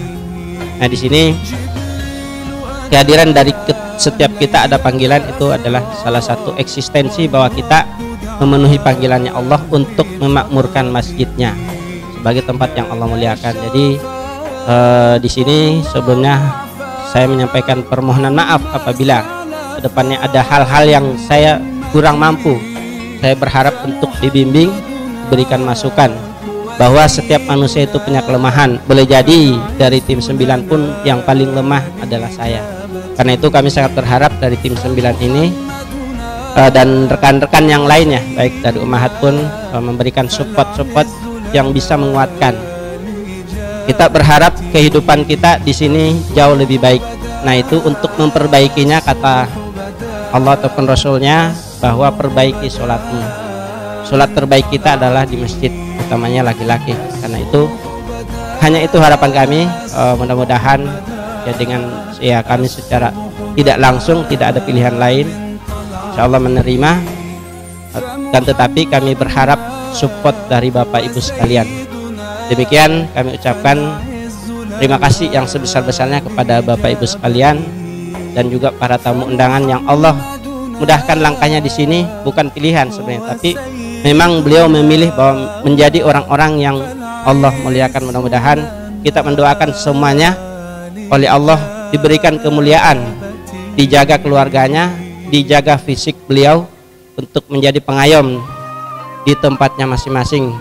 Nah, di sini kehadiran dari setiap kita ada panggilan itu adalah salah satu eksistensi bahwa kita memenuhi panggilannya Allah untuk memakmurkan masjidnya sebagai tempat yang Allah muliakan. Jadi di sini sebelumnya saya menyampaikan permohonan maaf apabila kedepannya ada hal-hal yang saya kurang mampu. Saya berharap untuk dibimbing, diberikan masukan bahwa setiap manusia itu punya kelemahan. Boleh jadi dari tim 9 pun yang paling lemah adalah saya. Karena itu kami sangat berharap dari tim 9 ini dan rekan-rekan yang lainnya, baik dari Ummahat pun memberikan support yang bisa menguatkan. Kita berharap kehidupan kita di sini jauh lebih baik. Nah, itu untuk memperbaikinya kata Allah ataupun Rasulnya bahwa perbaiki sholatmu. Sholat terbaik kita adalah di masjid, utamanya laki-laki. Karena itu hanya itu harapan kami. Mudah-mudahan ya dengan ya kami secara tidak langsung, tidak ada pilihan lain, insya Allah menerima. Dan tetapi kami berharap support dari Bapak Ibu sekalian. Demikian kami ucapkan terima kasih yang sebesar-besarnya kepada Bapak Ibu sekalian dan juga para tamu undangan yang Allah mudahkan langkahnya di sini. Bukan pilihan sebenarnya, tapi memang beliau memilih bahwa menjadi orang-orang yang Allah muliakan. Mudah-mudahan kita mendoakan semuanya oleh Allah diberikan kemuliaan, dijaga keluarganya, dijaga fisik beliau untuk menjadi pengayom di tempatnya masing-masing.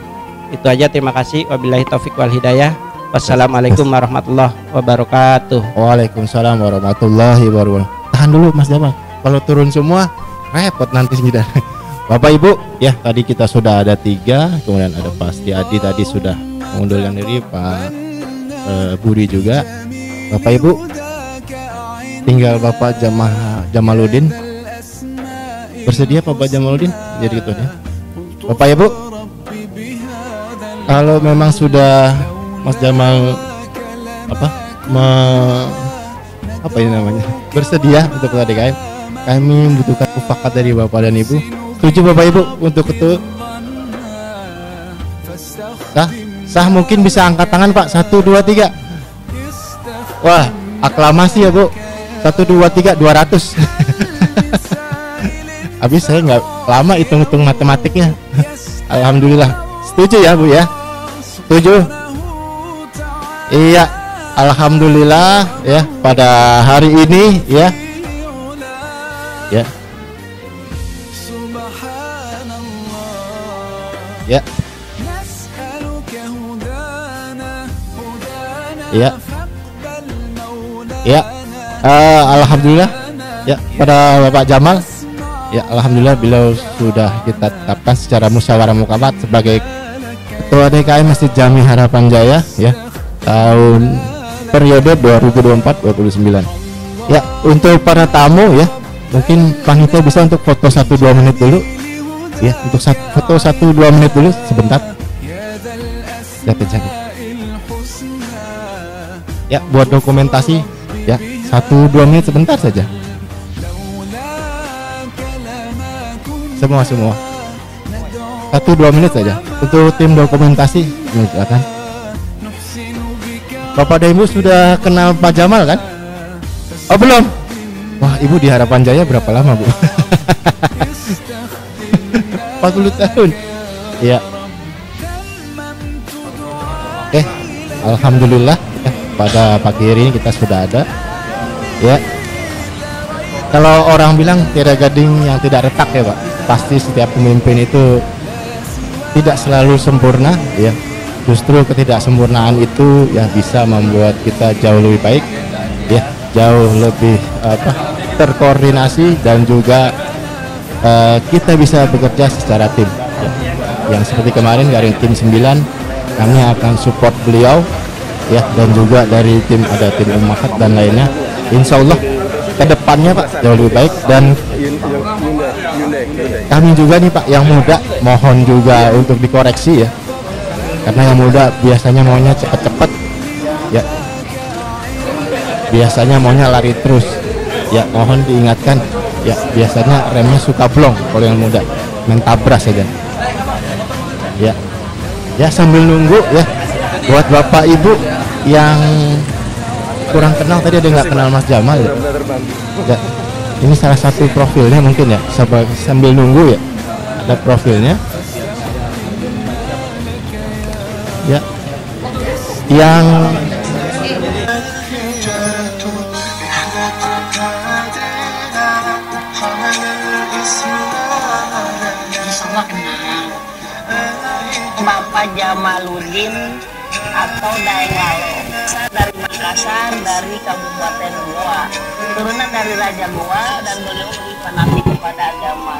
Itu aja, terima kasih. Wabillahi taufik wal hidayah. Wassalamualaikum warahmatullahi wabarakatuh. Waalaikumsalam warahmatullahi wabarakatuh. Tahan dulu Mas Jamal, kalau turun semua repot nanti sudah. Bapak Ibu ya, tadi kita sudah ada 3, kemudian ada Pak Adi tadi sudah mengundurkan diri, Pak Budi juga. Bapak Ibu tinggal Bapak Jamaluddin. Bersedia Bapak Jamaluddin jadi ketuanya? Bapak Ibu, kalau memang sudah Mas Jamal apa ini namanya bersedia untuk ketua DKM, kami membutuhkan mufakat dari Bapak dan Ibu. Setuju Bapak Ibu untuk ketua? Sah mungkin bisa angkat tangan Pak. 1, 2, 3. Wah, aklamasi ya Bu. 1, 2, 3, 200. Habis saya nggak lama hitung-hitung matematiknya. Alhamdulillah. Setuju ya Bu ya? Setuju? Iya, alhamdulillah ya pada hari ini ya. Ya. Ya. Ya. Ya. Alhamdulillah ya pada Bapak Jamal. Ya, alhamdulillah beliau sudah kita tetapkan secara musyawarah mufakat sebagai Ketua DKM Masjid Jami Harapan Jaya ya tahun periode 2024-29. Ya, untuk para tamu ya, mungkin panitia bisa untuk foto 1-2 menit dulu. Ya, untuk foto 1-2 menit dulu sebentar. Jangan. Ya, buat dokumentasi ya 1-2 menit sebentar saja. Semua. 1-2 menit saja untuk tim dokumentasi. Silakan. Bapak dan Ibu sudah kenal Pak Jamal kan? Oh belum? Wah, Ibu di Harapan Jaya berapa lama, Bu? 40 tahun. Ya. Alhamdulillah ya, pada pagi hari ini kita sudah ada. Ya. Kalau orang bilang tiada gading yang tidak retak ya, Pak. Pasti setiap pemimpin itu tidak selalu sempurna, ya. Justru ketidaksempurnaan itu yang bisa membuat kita jauh lebih baik, ya, jauh lebih terkoordinasi dan juga kita bisa bekerja secara tim. Ya. Yang seperti kemarin dari tim 9 kami akan support beliau, ya, dan juga dari tim ada tim Ummahat dan lainnya. Insya Allah kedepannya Pak jauh lebih baik, dan kami juga nih Pak yang muda mohon juga untuk dikoreksi ya, karena yang muda biasanya maunya cepat-cepat ya, biasanya maunya lari terus ya, mohon diingatkan ya, biasanya remnya suka blong kalau yang muda, main tabras saja ya. Ya sambil nunggu ya, buat Bapak Ibu yang kurang kenal tadi, ada nggak kenal Mas Jamal ya? Ya, ini salah satu profilnya mungkin ya, sambil nunggu ya, ada profilnya ya, yang Bapak Jamaludin atau Daeng Lalo. Saya dari Makassar, dari Kabupaten Goa. Turunan dari Raja Goa, dan beliau lebih fanatik kepada agama.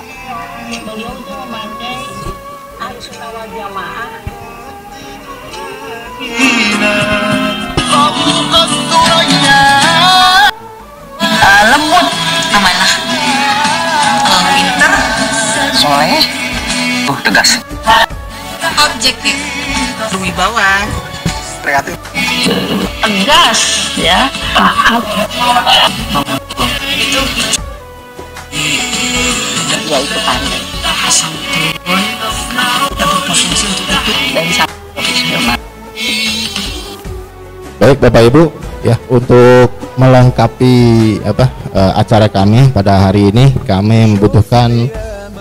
Beliau itu memakai Ahlussunnah wal Jamaah. Lembut, amanah, pinter, soleh, tegas. Objektif, berwibawa, kreatif, tegas, ya, taat, itu ya itu pandai, santun, dan berposisi untuk itu dari satu profesional. Baik Bapak Ibu ya, untuk melengkapi acara kami pada hari ini, kami membutuhkan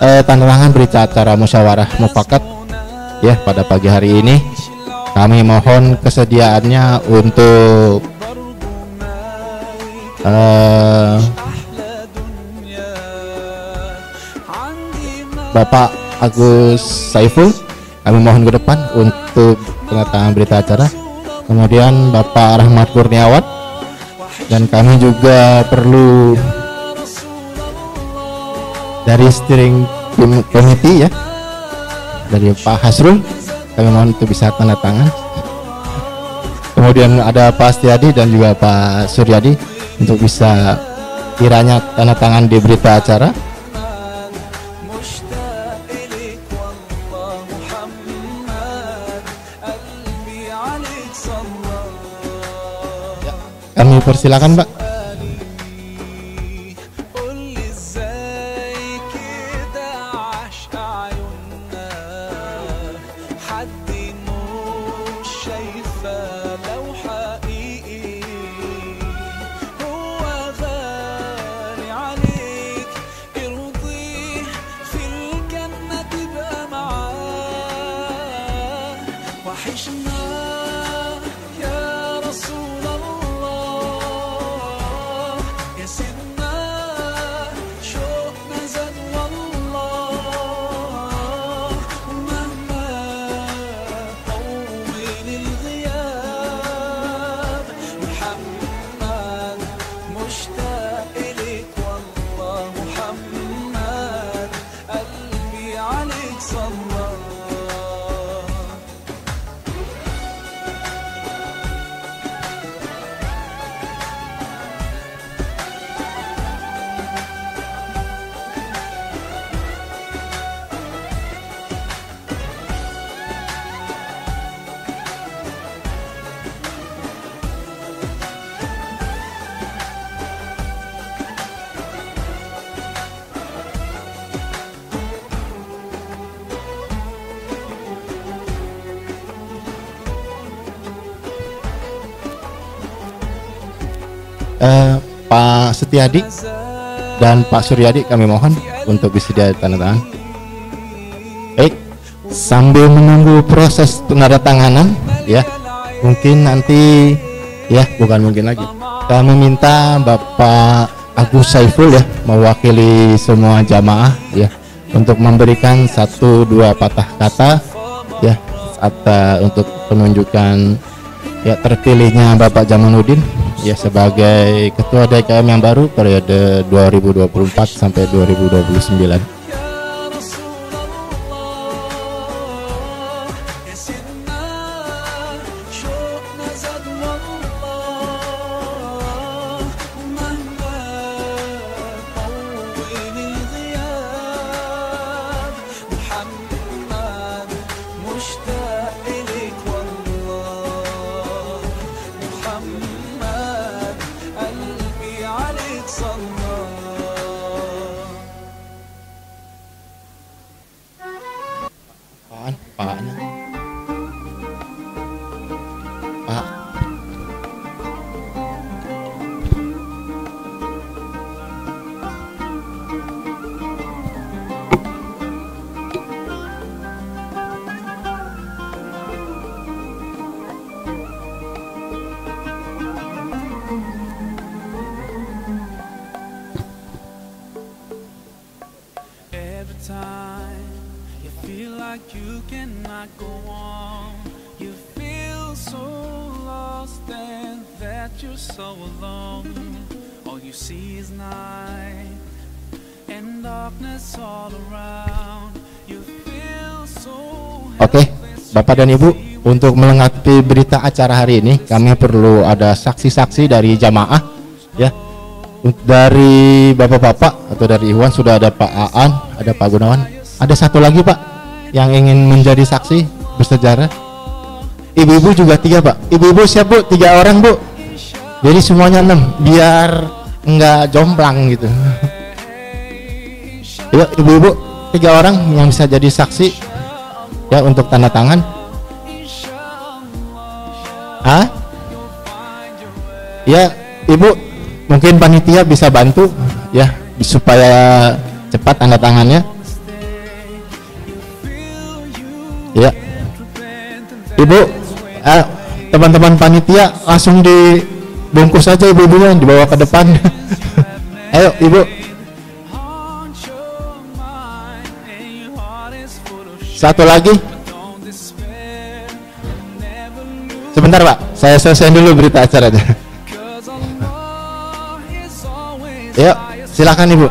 tanda tangan berita acara musyawarah mufakat ya pada pagi hari ini. Kami mohon kesediaannya untuk Bapak Agus Saiful, kami mohon ke depan untuk penandatanganan berita acara. Kemudian Bapak Rahmat Kurniawan, dan kami juga perlu dari steering committee ya, dari Pak Hasrul, kami mohon untuk bisa tanda tangan. Kemudian ada Pak Setiadi dan juga Pak Suryadi untuk bisa kiranya tanda tangan di berita acara. Kami persilakan Pak. Pak Setiadi dan Pak Suryadi kami mohon untuk bisa tanda tangan. Baik, sambil menunggu proses penandatanganan ya, mungkin nanti ya, bukan mungkin lagi, kami minta Bapak Agus Saiful ya, mewakili semua jamaah ya, untuk memberikan 1-2 patah kata ya, untuk penunjukan ya terpilihnya Bapak Jamaluddin ya sebagai Ketua DKM yang baru periode 2024 sampai 2029. Oke, Bapak dan Ibu, untuk melengkapi berita acara hari ini, kami perlu ada saksi-saksi dari jamaah ya. Dari bapak-bapak atau dari Iwan sudah ada Pak Aan, ada Pak Gunawan. Ada satu lagi Pak yang ingin menjadi saksi bersejarah. Ibu-ibu juga 3 Pak. Ibu-ibu siap Bu? 3 orang Bu. Jadi semuanya 6 biar enggak jomplang gitu. Yuk ibu-ibu 3 orang yang bisa jadi saksi ya untuk tanda tangan. Ya Ibu, mungkin panitia bisa bantu ya supaya cepat tanda tangannya. Ya Ibu, teman-teman panitia langsung dibungkus saja ibu-ibunya, dibawa ke depan. Ayo Ibu. Satu lagi. Sebentar Pak, saya selesaiin dulu berita acaranya. Yuk, silakan Ibu.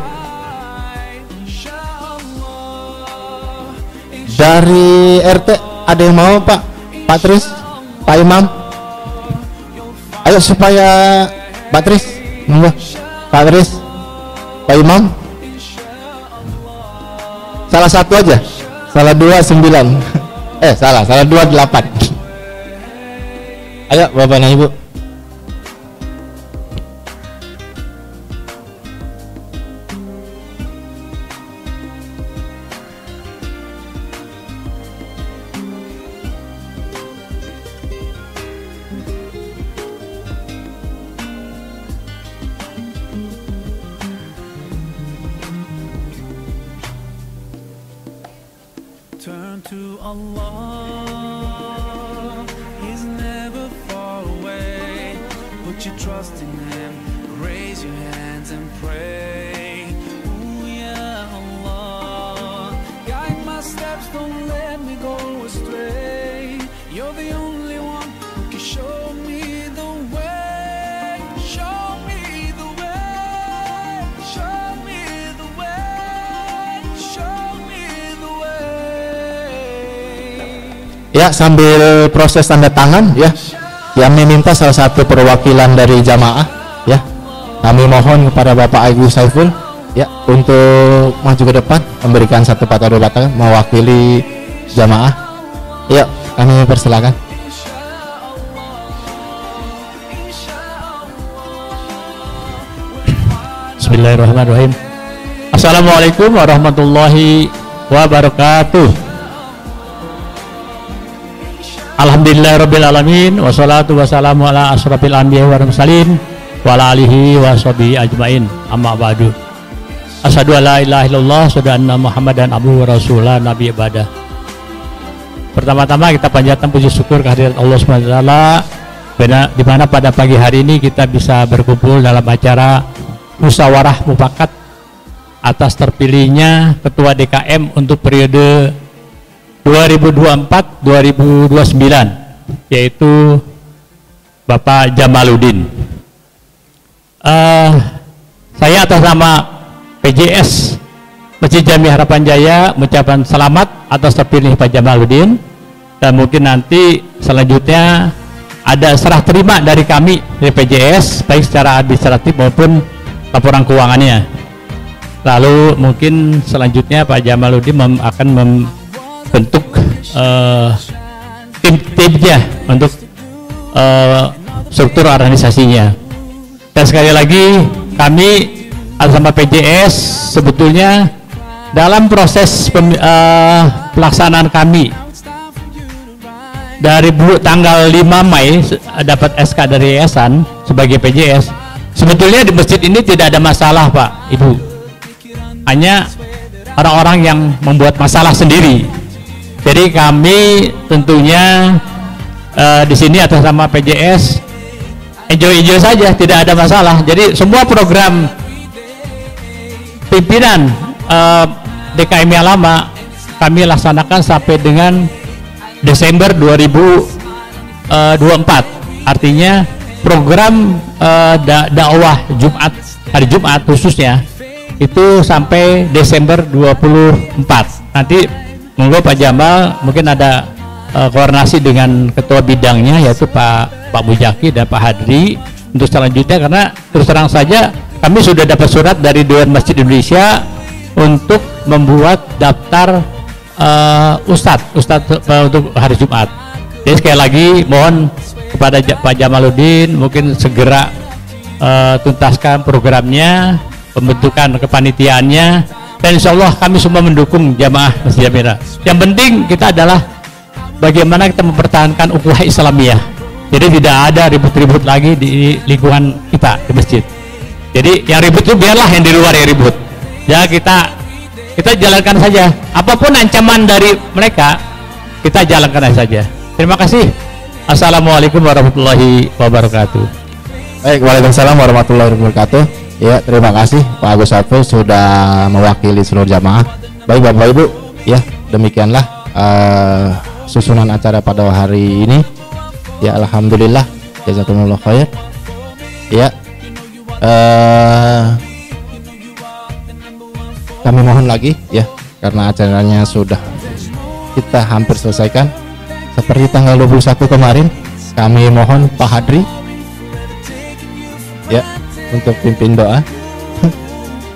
Dari RT ada yang mau Pak? Pak Tris, Pak Imam. Ayo supaya Pak Tris, monggo. Pak Tris, Pak Imam. Salah satu aja. Salah 2 9. Salah 2 8. Ayo Bapak dan Ibu. Turn to Allah, He's never far away. Put your trust in Him, raise your hands and pray. Ooh, ya Allah, guide my steps, don't let me go astray. You're the only one who can show me the way. Show me the way. Show me the way. Show me the way. Ya, sambil proses tanda tangan ya, kami minta salah satu perwakilan dari jamaah ya, kami mohon kepada Bapak Agus Saiful ya untuk maju ke depan memberikan 1 patah 2 patah mewakili jamaah. Yuk, kami persilakan. Bismillahirrahmanirrahim. Assalamualaikum warahmatullahi wabarakatuh. Alhamdulillahirabbil alamin, wassalatu wassalamu ala asrofil anbiya wal mursalin wa ala alihi wa sahbihi ajmain. Amma ba'du. Asyhadu an la ilaha illallah, asyhadu anna Muhammadan abduhu wa rasuluh, nabi ibadah. Pertama-tama kita panjatkan puji syukur kehadirat Allah SWT, di mana pada pagi hari ini kita bisa berkumpul dalam acara musyawarah mufakat atas terpilihnya Ketua DKM untuk periode 2024-2029, yaitu Bapak Jamaluddin. Saya atas nama PJS Masjid Jami Harapan Jaya mengucapkan selamat atas terpilih Pak Jamaluddin, dan mungkin nanti selanjutnya ada serah terima dari kami dari PJS, baik secara administratif maupun laporan keuangannya. Lalu mungkin selanjutnya Pak Jamaluddin akan membentuk tim-timnya untuk struktur organisasinya. Dan sekali lagi kami atas nama PJS sebetulnya dalam proses pelaksanaan kami dari tanggal 5 Mei dapat SK dari yayasan sebagai PJS. Sebetulnya di masjid ini tidak ada masalah, Pak, Ibu. Hanya orang-orang yang membuat masalah sendiri. Jadi kami tentunya di sini atas nama PJS enjoy saja, tidak ada masalah. Jadi semua program pimpinan DKM yang lama kami laksanakan sampai dengan Desember 2024. Artinya program dakwah Jumat, hari Jumat khususnya itu sampai Desember 24. Nanti monggo Pak Jamal mungkin ada koordinasi dengan ketua bidangnya, yaitu Pak Mujaki dan Pak Hadri untuk selanjutnya, karena terus terang saja kami sudah dapat surat dari Dewan Masjid Indonesia untuk membuat daftar Ustadz untuk hari Jumat. Jadi sekali lagi mohon kepada Pak Jamaluddin mungkin segera tuntaskan programnya, pembentukan kepanitiaannya, dan insya Allah kami semua mendukung jamaah Masjid Jamira. Yang penting kita adalah bagaimana kita mempertahankan ukhuwah Islamiyah. Jadi tidak ada ribut-ribut lagi di lingkungan kita di masjid. Jadi yang ribut itu biarlah yang di luar yang ribut. Ya kita jalankan saja. Apapun ancaman dari mereka, kita jalankan saja. Terima kasih. Assalamualaikum warahmatullahi wabarakatuh. Baik, waalaikumsalam warahmatullahi wabarakatuh. Ya, terima kasih Pak Agus Saiful sudah mewakili seluruh jamaah. Baik Bapak Ibu, ya demikianlah susunan acara pada hari ini. Ya, alhamdulillah, jazakumullah khair. Ya, kami mohon lagi ya, karena acaranya sudah kita hampir selesaikan. Seperti tanggal 21 kemarin, kami mohon Pak Hadri ya untuk pimpin doa.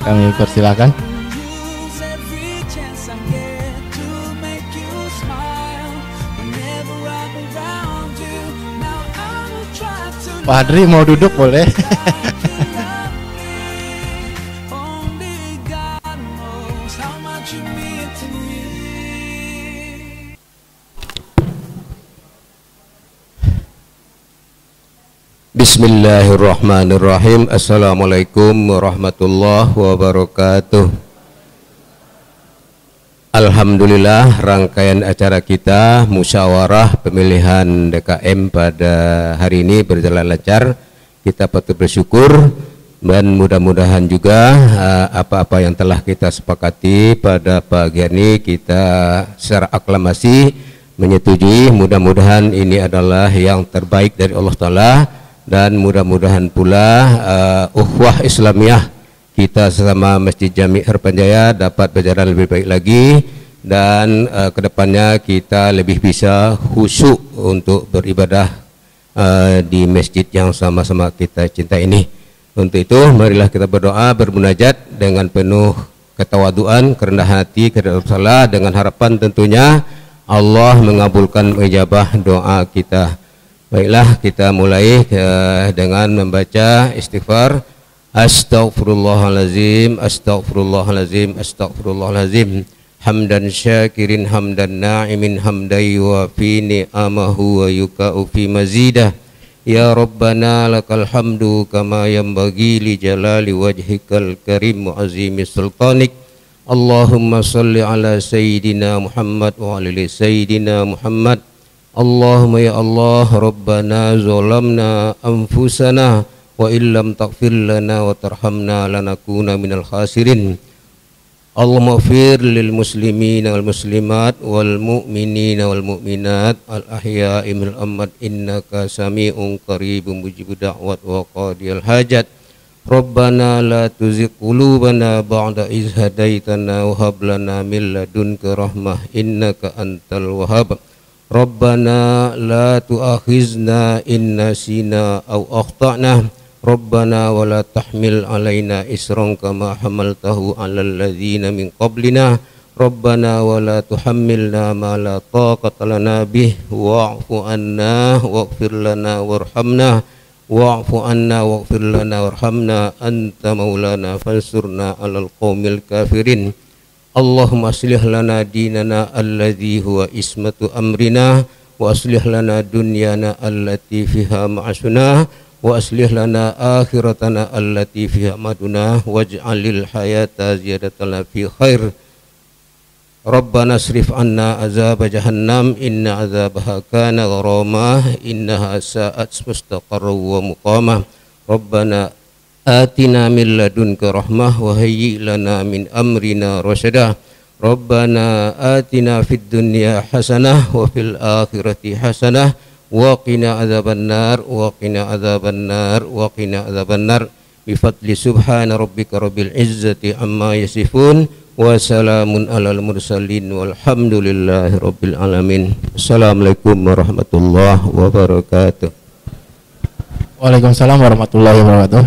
Kami persilakan. Pak Hadri mau duduk boleh? Bismillahirrahmanirrahim. Assalamualaikum warahmatullahi wabarakatuh. Alhamdulillah, rangkaian acara kita musyawarah pemilihan DKM pada hari ini berjalan lancar. Kita patut bersyukur, dan mudah-mudahan juga apa-apa yang telah kita sepakati pada pagi ini kita secara aklamasi menyetujui. Mudah-mudahan ini adalah yang terbaik dari Allah Ta'ala, dan mudah-mudahan pula ukhuwah Islamiyah kita sesama Masjid Jami Harapan Jaya dapat berjalan lebih baik lagi, dan kedepannya kita lebih bisa khusyuk untuk beribadah di masjid yang sama-sama kita cinta ini. Untuk itu marilah kita berdoa, bermunajat dengan penuh ketawaduan, kerendah hati kepada Allah, dengan harapan tentunya Allah mengabulkan ijabah doa kita. Baiklah, kita mulai dengan membaca istighfar. Astaghfirullahalazim, astaghfirullahalazim, astaghfirullahalazim. Hamdan syakirin, hamdan na'imin, hamdan yuwafi ni'amahu wa yuka'u fi mazidah. Ya Rabbana lakal hamdu kama yanbaghi li jalali wajhikal karim wa azimi sultanik. Allahumma salli ala Sayyidina Muhammad wa ala Sayyidina Muhammad. Allahumma ya Allah Rabbana zalamna anfusana wa illam taghfir lana wa tarhamna lanakuna minal khasirin. Allahumma ighfir lil muslimina wal muslimat wal mu'minina wal mu'minat al ahya'i minal amwat innaka sami'un qaribun mujibud da'wat wa qadiyal hajat. Rabbana la tuzigh qulubana ba'da idh hadaitana wa hab lana min ladunka rahmah innaka antal wahhab. Rabbana la tu'akhizna in nasina aw akhtana. Rabbana wa la tahmil alaina isran kama hamaltahu alal ladzina min qablina. Rabbana wa la tuhammilna ma la taqata lana bih wa'fu anna waghfir lana warhamna wa'fu anna waghfir lana warhamna anta maulana fansurna alal qaumil kafirin. Allahumma aslih lana dinana alladzi huwa ismatu amrina wa aslih lana dunyana allati fiha ma'asuna wa aslih lana akhiratana allati fiha maduna waj'alil hayata ziyadatan fi khair. Rabbana asrif anna azab jahannam inna azabaha kana gharama innaha sa'at mustaqarra wa muqama. Rabbana atina min ladunka rahmah wa hayyi lana min amrina rasyada. Rabbana atina fid dunya hasanah wa fil akhirati hasanah wa qina adzabannar wa qina adzabannar wa qina adzabannar bi fadli subhana rabbika rabbil izzati amma yasifun wa salamun alal mursalin walhamdulillahi rabbil alamin. Assalamualaikum warahmatullahi wabarakatuh. Waalaikumsalam warahmatullahi wabarakatuh.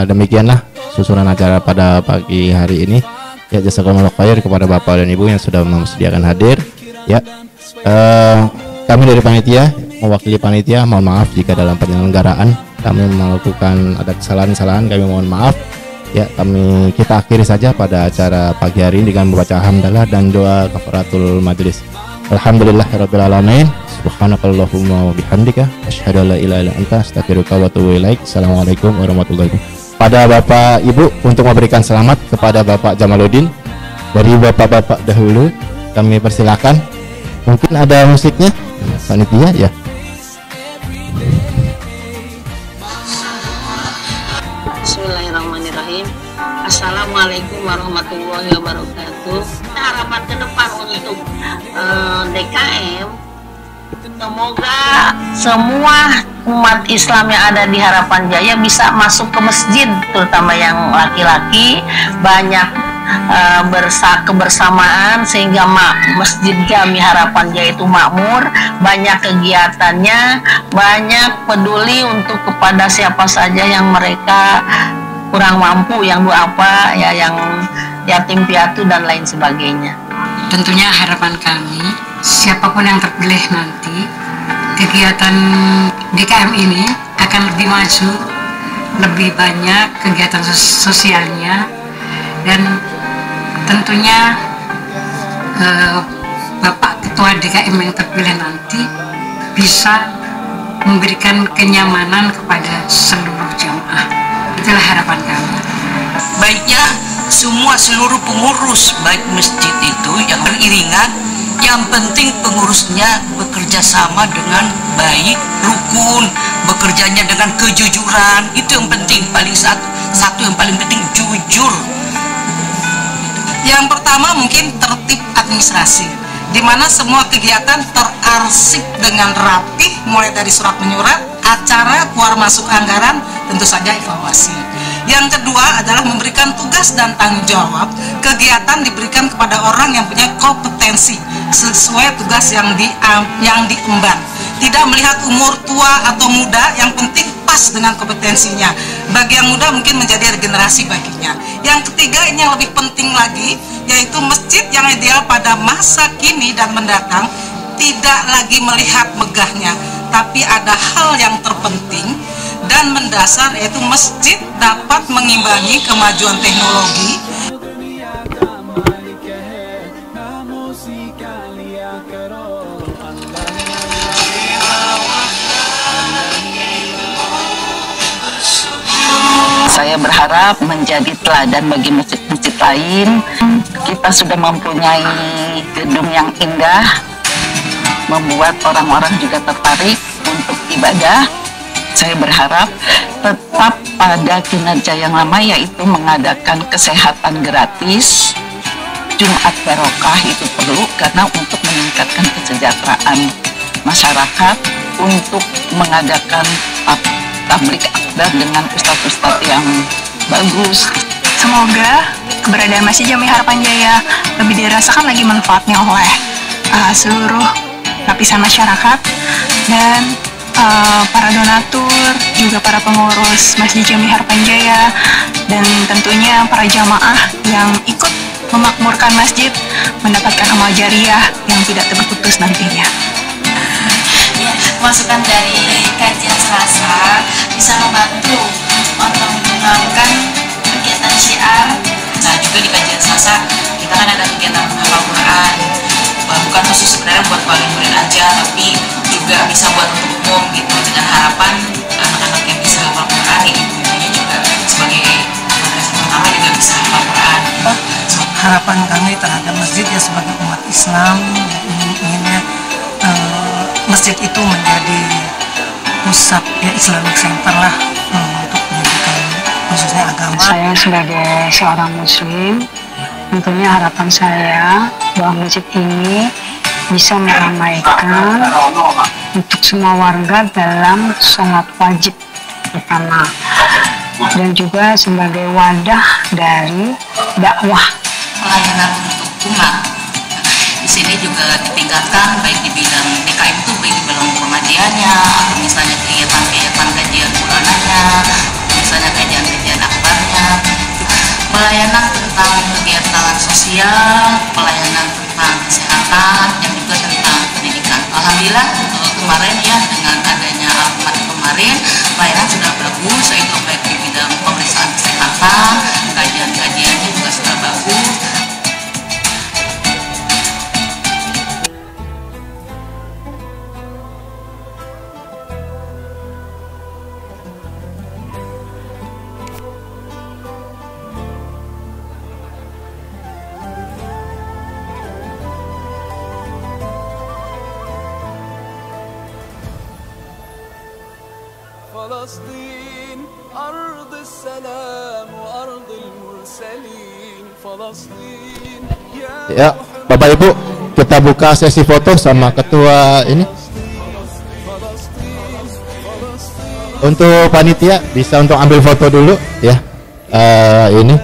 Demikianlah susunan acara pada pagi hari ini. Ya, jazakumullah khair kepada Bapak dan Ibu yang sudah memsediakan hadir. Ya, kami dari panitia, mewakili panitia, mohon maaf jika dalam penyelenggaraan kami melakukan ada kesalahan-kesalahan, kami mohon maaf. Ya, kita akhiri saja pada acara pagi hari ini dengan membaca hamdalah dan doa kafaratul majelis. Alhamdulillahirabbil alamin. Subhanakallahumma wa bihamdika asyhadu an la ilaha illa anta astaghfiruka wa atubu ilaik. Assalamualaikum warahmatullahi wabarakatuh. Pada Bapak Ibu untuk memberikan selamat kepada Bapak Jamaluddin dari bapak-bapak dahulu kami persilakan. Mungkin ada musiknya panitia ya. Bismillahirrahmanirrahim. Assalamualaikum warahmatullahi wabarakatuh. Harapan ke depan untuk DKM, semoga semua umat Islam yang ada di Harapan Jaya bisa masuk ke masjid, terutama yang laki-laki, banyak kebersamaan sehingga Masjid Jami Harapan Jaya itu makmur, banyak kegiatannya, banyak peduli untuk kepada siapa saja yang mereka kurang mampu, yang apa ya, yang yatim piatu dan lain sebagainya. Tentunya harapan kami siapapun yang terpilih nanti, kegiatan DKM ini akan lebih maju, lebih banyak kegiatan sosialnya, dan tentunya Bapak Ketua DKM yang terpilih nanti bisa memberikan kenyamanan kepada seluruh jamaah. Itulah harapan kami. Baiknya seluruh pengurus baik masjid itu yang beriringan, yang penting pengurusnya bekerja sama dengan baik, rukun, bekerjanya dengan kejujuran. Itu yang penting, paling satu yang paling penting, jujur. Yang pertama mungkin tertib administrasi, di mana semua kegiatan terarsip dengan rapih, mulai dari surat menyurat, acara, keluar masuk anggaran, tentu saja evaluasi. Yang kedua adalah memberikan tugas dan tanggung jawab. Kegiatan diberikan kepada orang yang punya kompetensi sesuai tugas yang diemban. Tidak melihat umur tua atau muda, yang penting pas dengan kompetensinya. Bagi yang muda mungkin menjadi regenerasi baginya. Yang ketiga, ini yang lebih penting lagi, yaitu masjid yang ideal pada masa kini dan mendatang tidak lagi melihat megahnya, tapi ada hal yang terpenting dan mendasar, yaitu masjid dapat mengimbangi kemajuan teknologi. Saya berharap menjadi teladan bagi masjid-masjid lain. Kita sudah mempunyai gedung yang indah, membuat orang-orang juga tertarik untuk ibadah. Saya berharap tetap pada kinerja yang lama, yaitu mengadakan kesehatan gratis. Jumat barokah itu perlu karena untuk meningkatkan kesejahteraan masyarakat, untuk mengadakan tablik akbar dengan ustadz-ustadz yang bagus. Semoga keberadaan Masjid Jami Harapan Jaya lebih dirasakan lagi manfaatnya oleh seluruh lapisan masyarakat dan para donatur, juga para pengurus Masjid Jami Harapan Jaya, dan tentunya para jamaah yang ikut memakmurkan masjid mendapatkan amal jariah yang tidak terputus nantinya. Ya, masukan dari kajian Selasa bisa membantu untuk mengembangkan kegiatan syiar. Nah, juga di kajian Selasa kita kan ada kegiatan menghafal Quran, bukan khusus sebenarnya buat wali murid aja, tapi juga bisa buat untuk umum gitu, dengan harapan anak-anak yang bisa hafal Quran, ibu-ibunya juga sebagai madrasah pertama juga bisa hafal Quran. Harapan kami terhadap masjid ya sebagai umat Islam, inginnya masjid itu menjadi pusat ya, Islamic Center lah, untuk pendidikan khususnya agama. Saya sebagai seorang muslim, tentunya harapan saya bahwa masjid ini bisa meramaikan untuk semua warga dalam sholat wajib pertama, dan juga sebagai wadah dari dakwah pelayanan untuk umat. Di sini juga ditingkatkan baik di bidang DKM itu, baik di bidang Muhammadiyahnya, atau misalnya kegiatan-kegiatan kajian Quranannya, misalnya kajian-kajian akbarnya, pelayanan tentang kegiatan sosial, pelayanan tentang kesehatan, dan juga tentang pendidikan. Alhamdulillah kemarin ya, dengan adanya Alfamart kemarin, pelayanan sudah bagus, yaitu baik di bidang pemeriksaan kesehatan, kajian-kajiannya juga sudah bagus. فلسطين أرض السلام وأرض المرسلين فلسطين Ya, Bapak Ibu, kita buka sesi foto sama ketua ini. Untuk panitia bisa untuk ambil foto dulu ya. Ini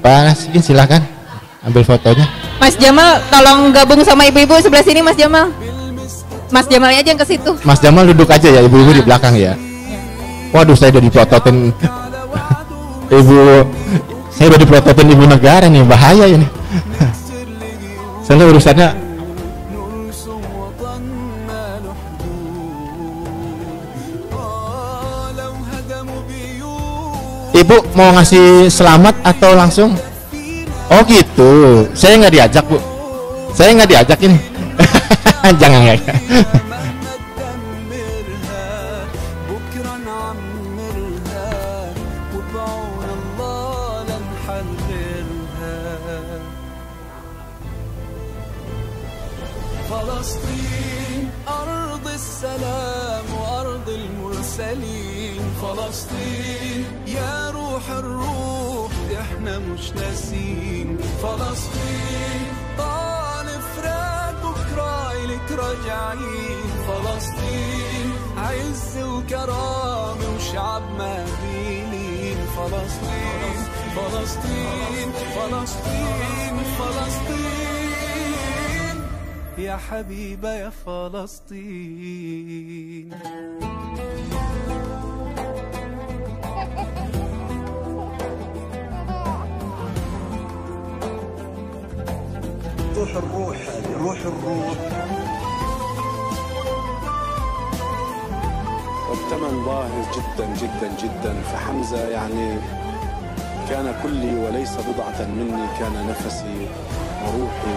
Pak Nasikin, silakan ambil fotonya. Mas Jamal, tolong gabung sama ibu-ibu sebelah sini, Mas Jamal. Mas Jamalnya aja yang ke situ. Mas Jamal duduk aja ya, ibu-ibu di belakang ya. Waduh, saya udah diprototin ibu, saya udah diprototin ibu negara nih, bahaya ini. Soalnya urusannya Ibu mau ngasih selamat atau langsung? Oh gitu, saya nggak diajak Bu, saya nggak diajak ini. Jangan ya. فلسطين أرض السلام وأرض المرسلين فلسطين يا روح الروح احنا مش ناسين فلسطين طال فراق بكرة إلك راجعين فلسطين عز وكرامة وشعب مهديين فلسطين فلسطين فلسطين فلسطين يا حبيبة يا فلسطين روح الروح هذه روح الروح. والثمن باهظ جدا جدا جدا. فحمزة يعني كان كلي وليس بضعة مني، كان نفسي وروحي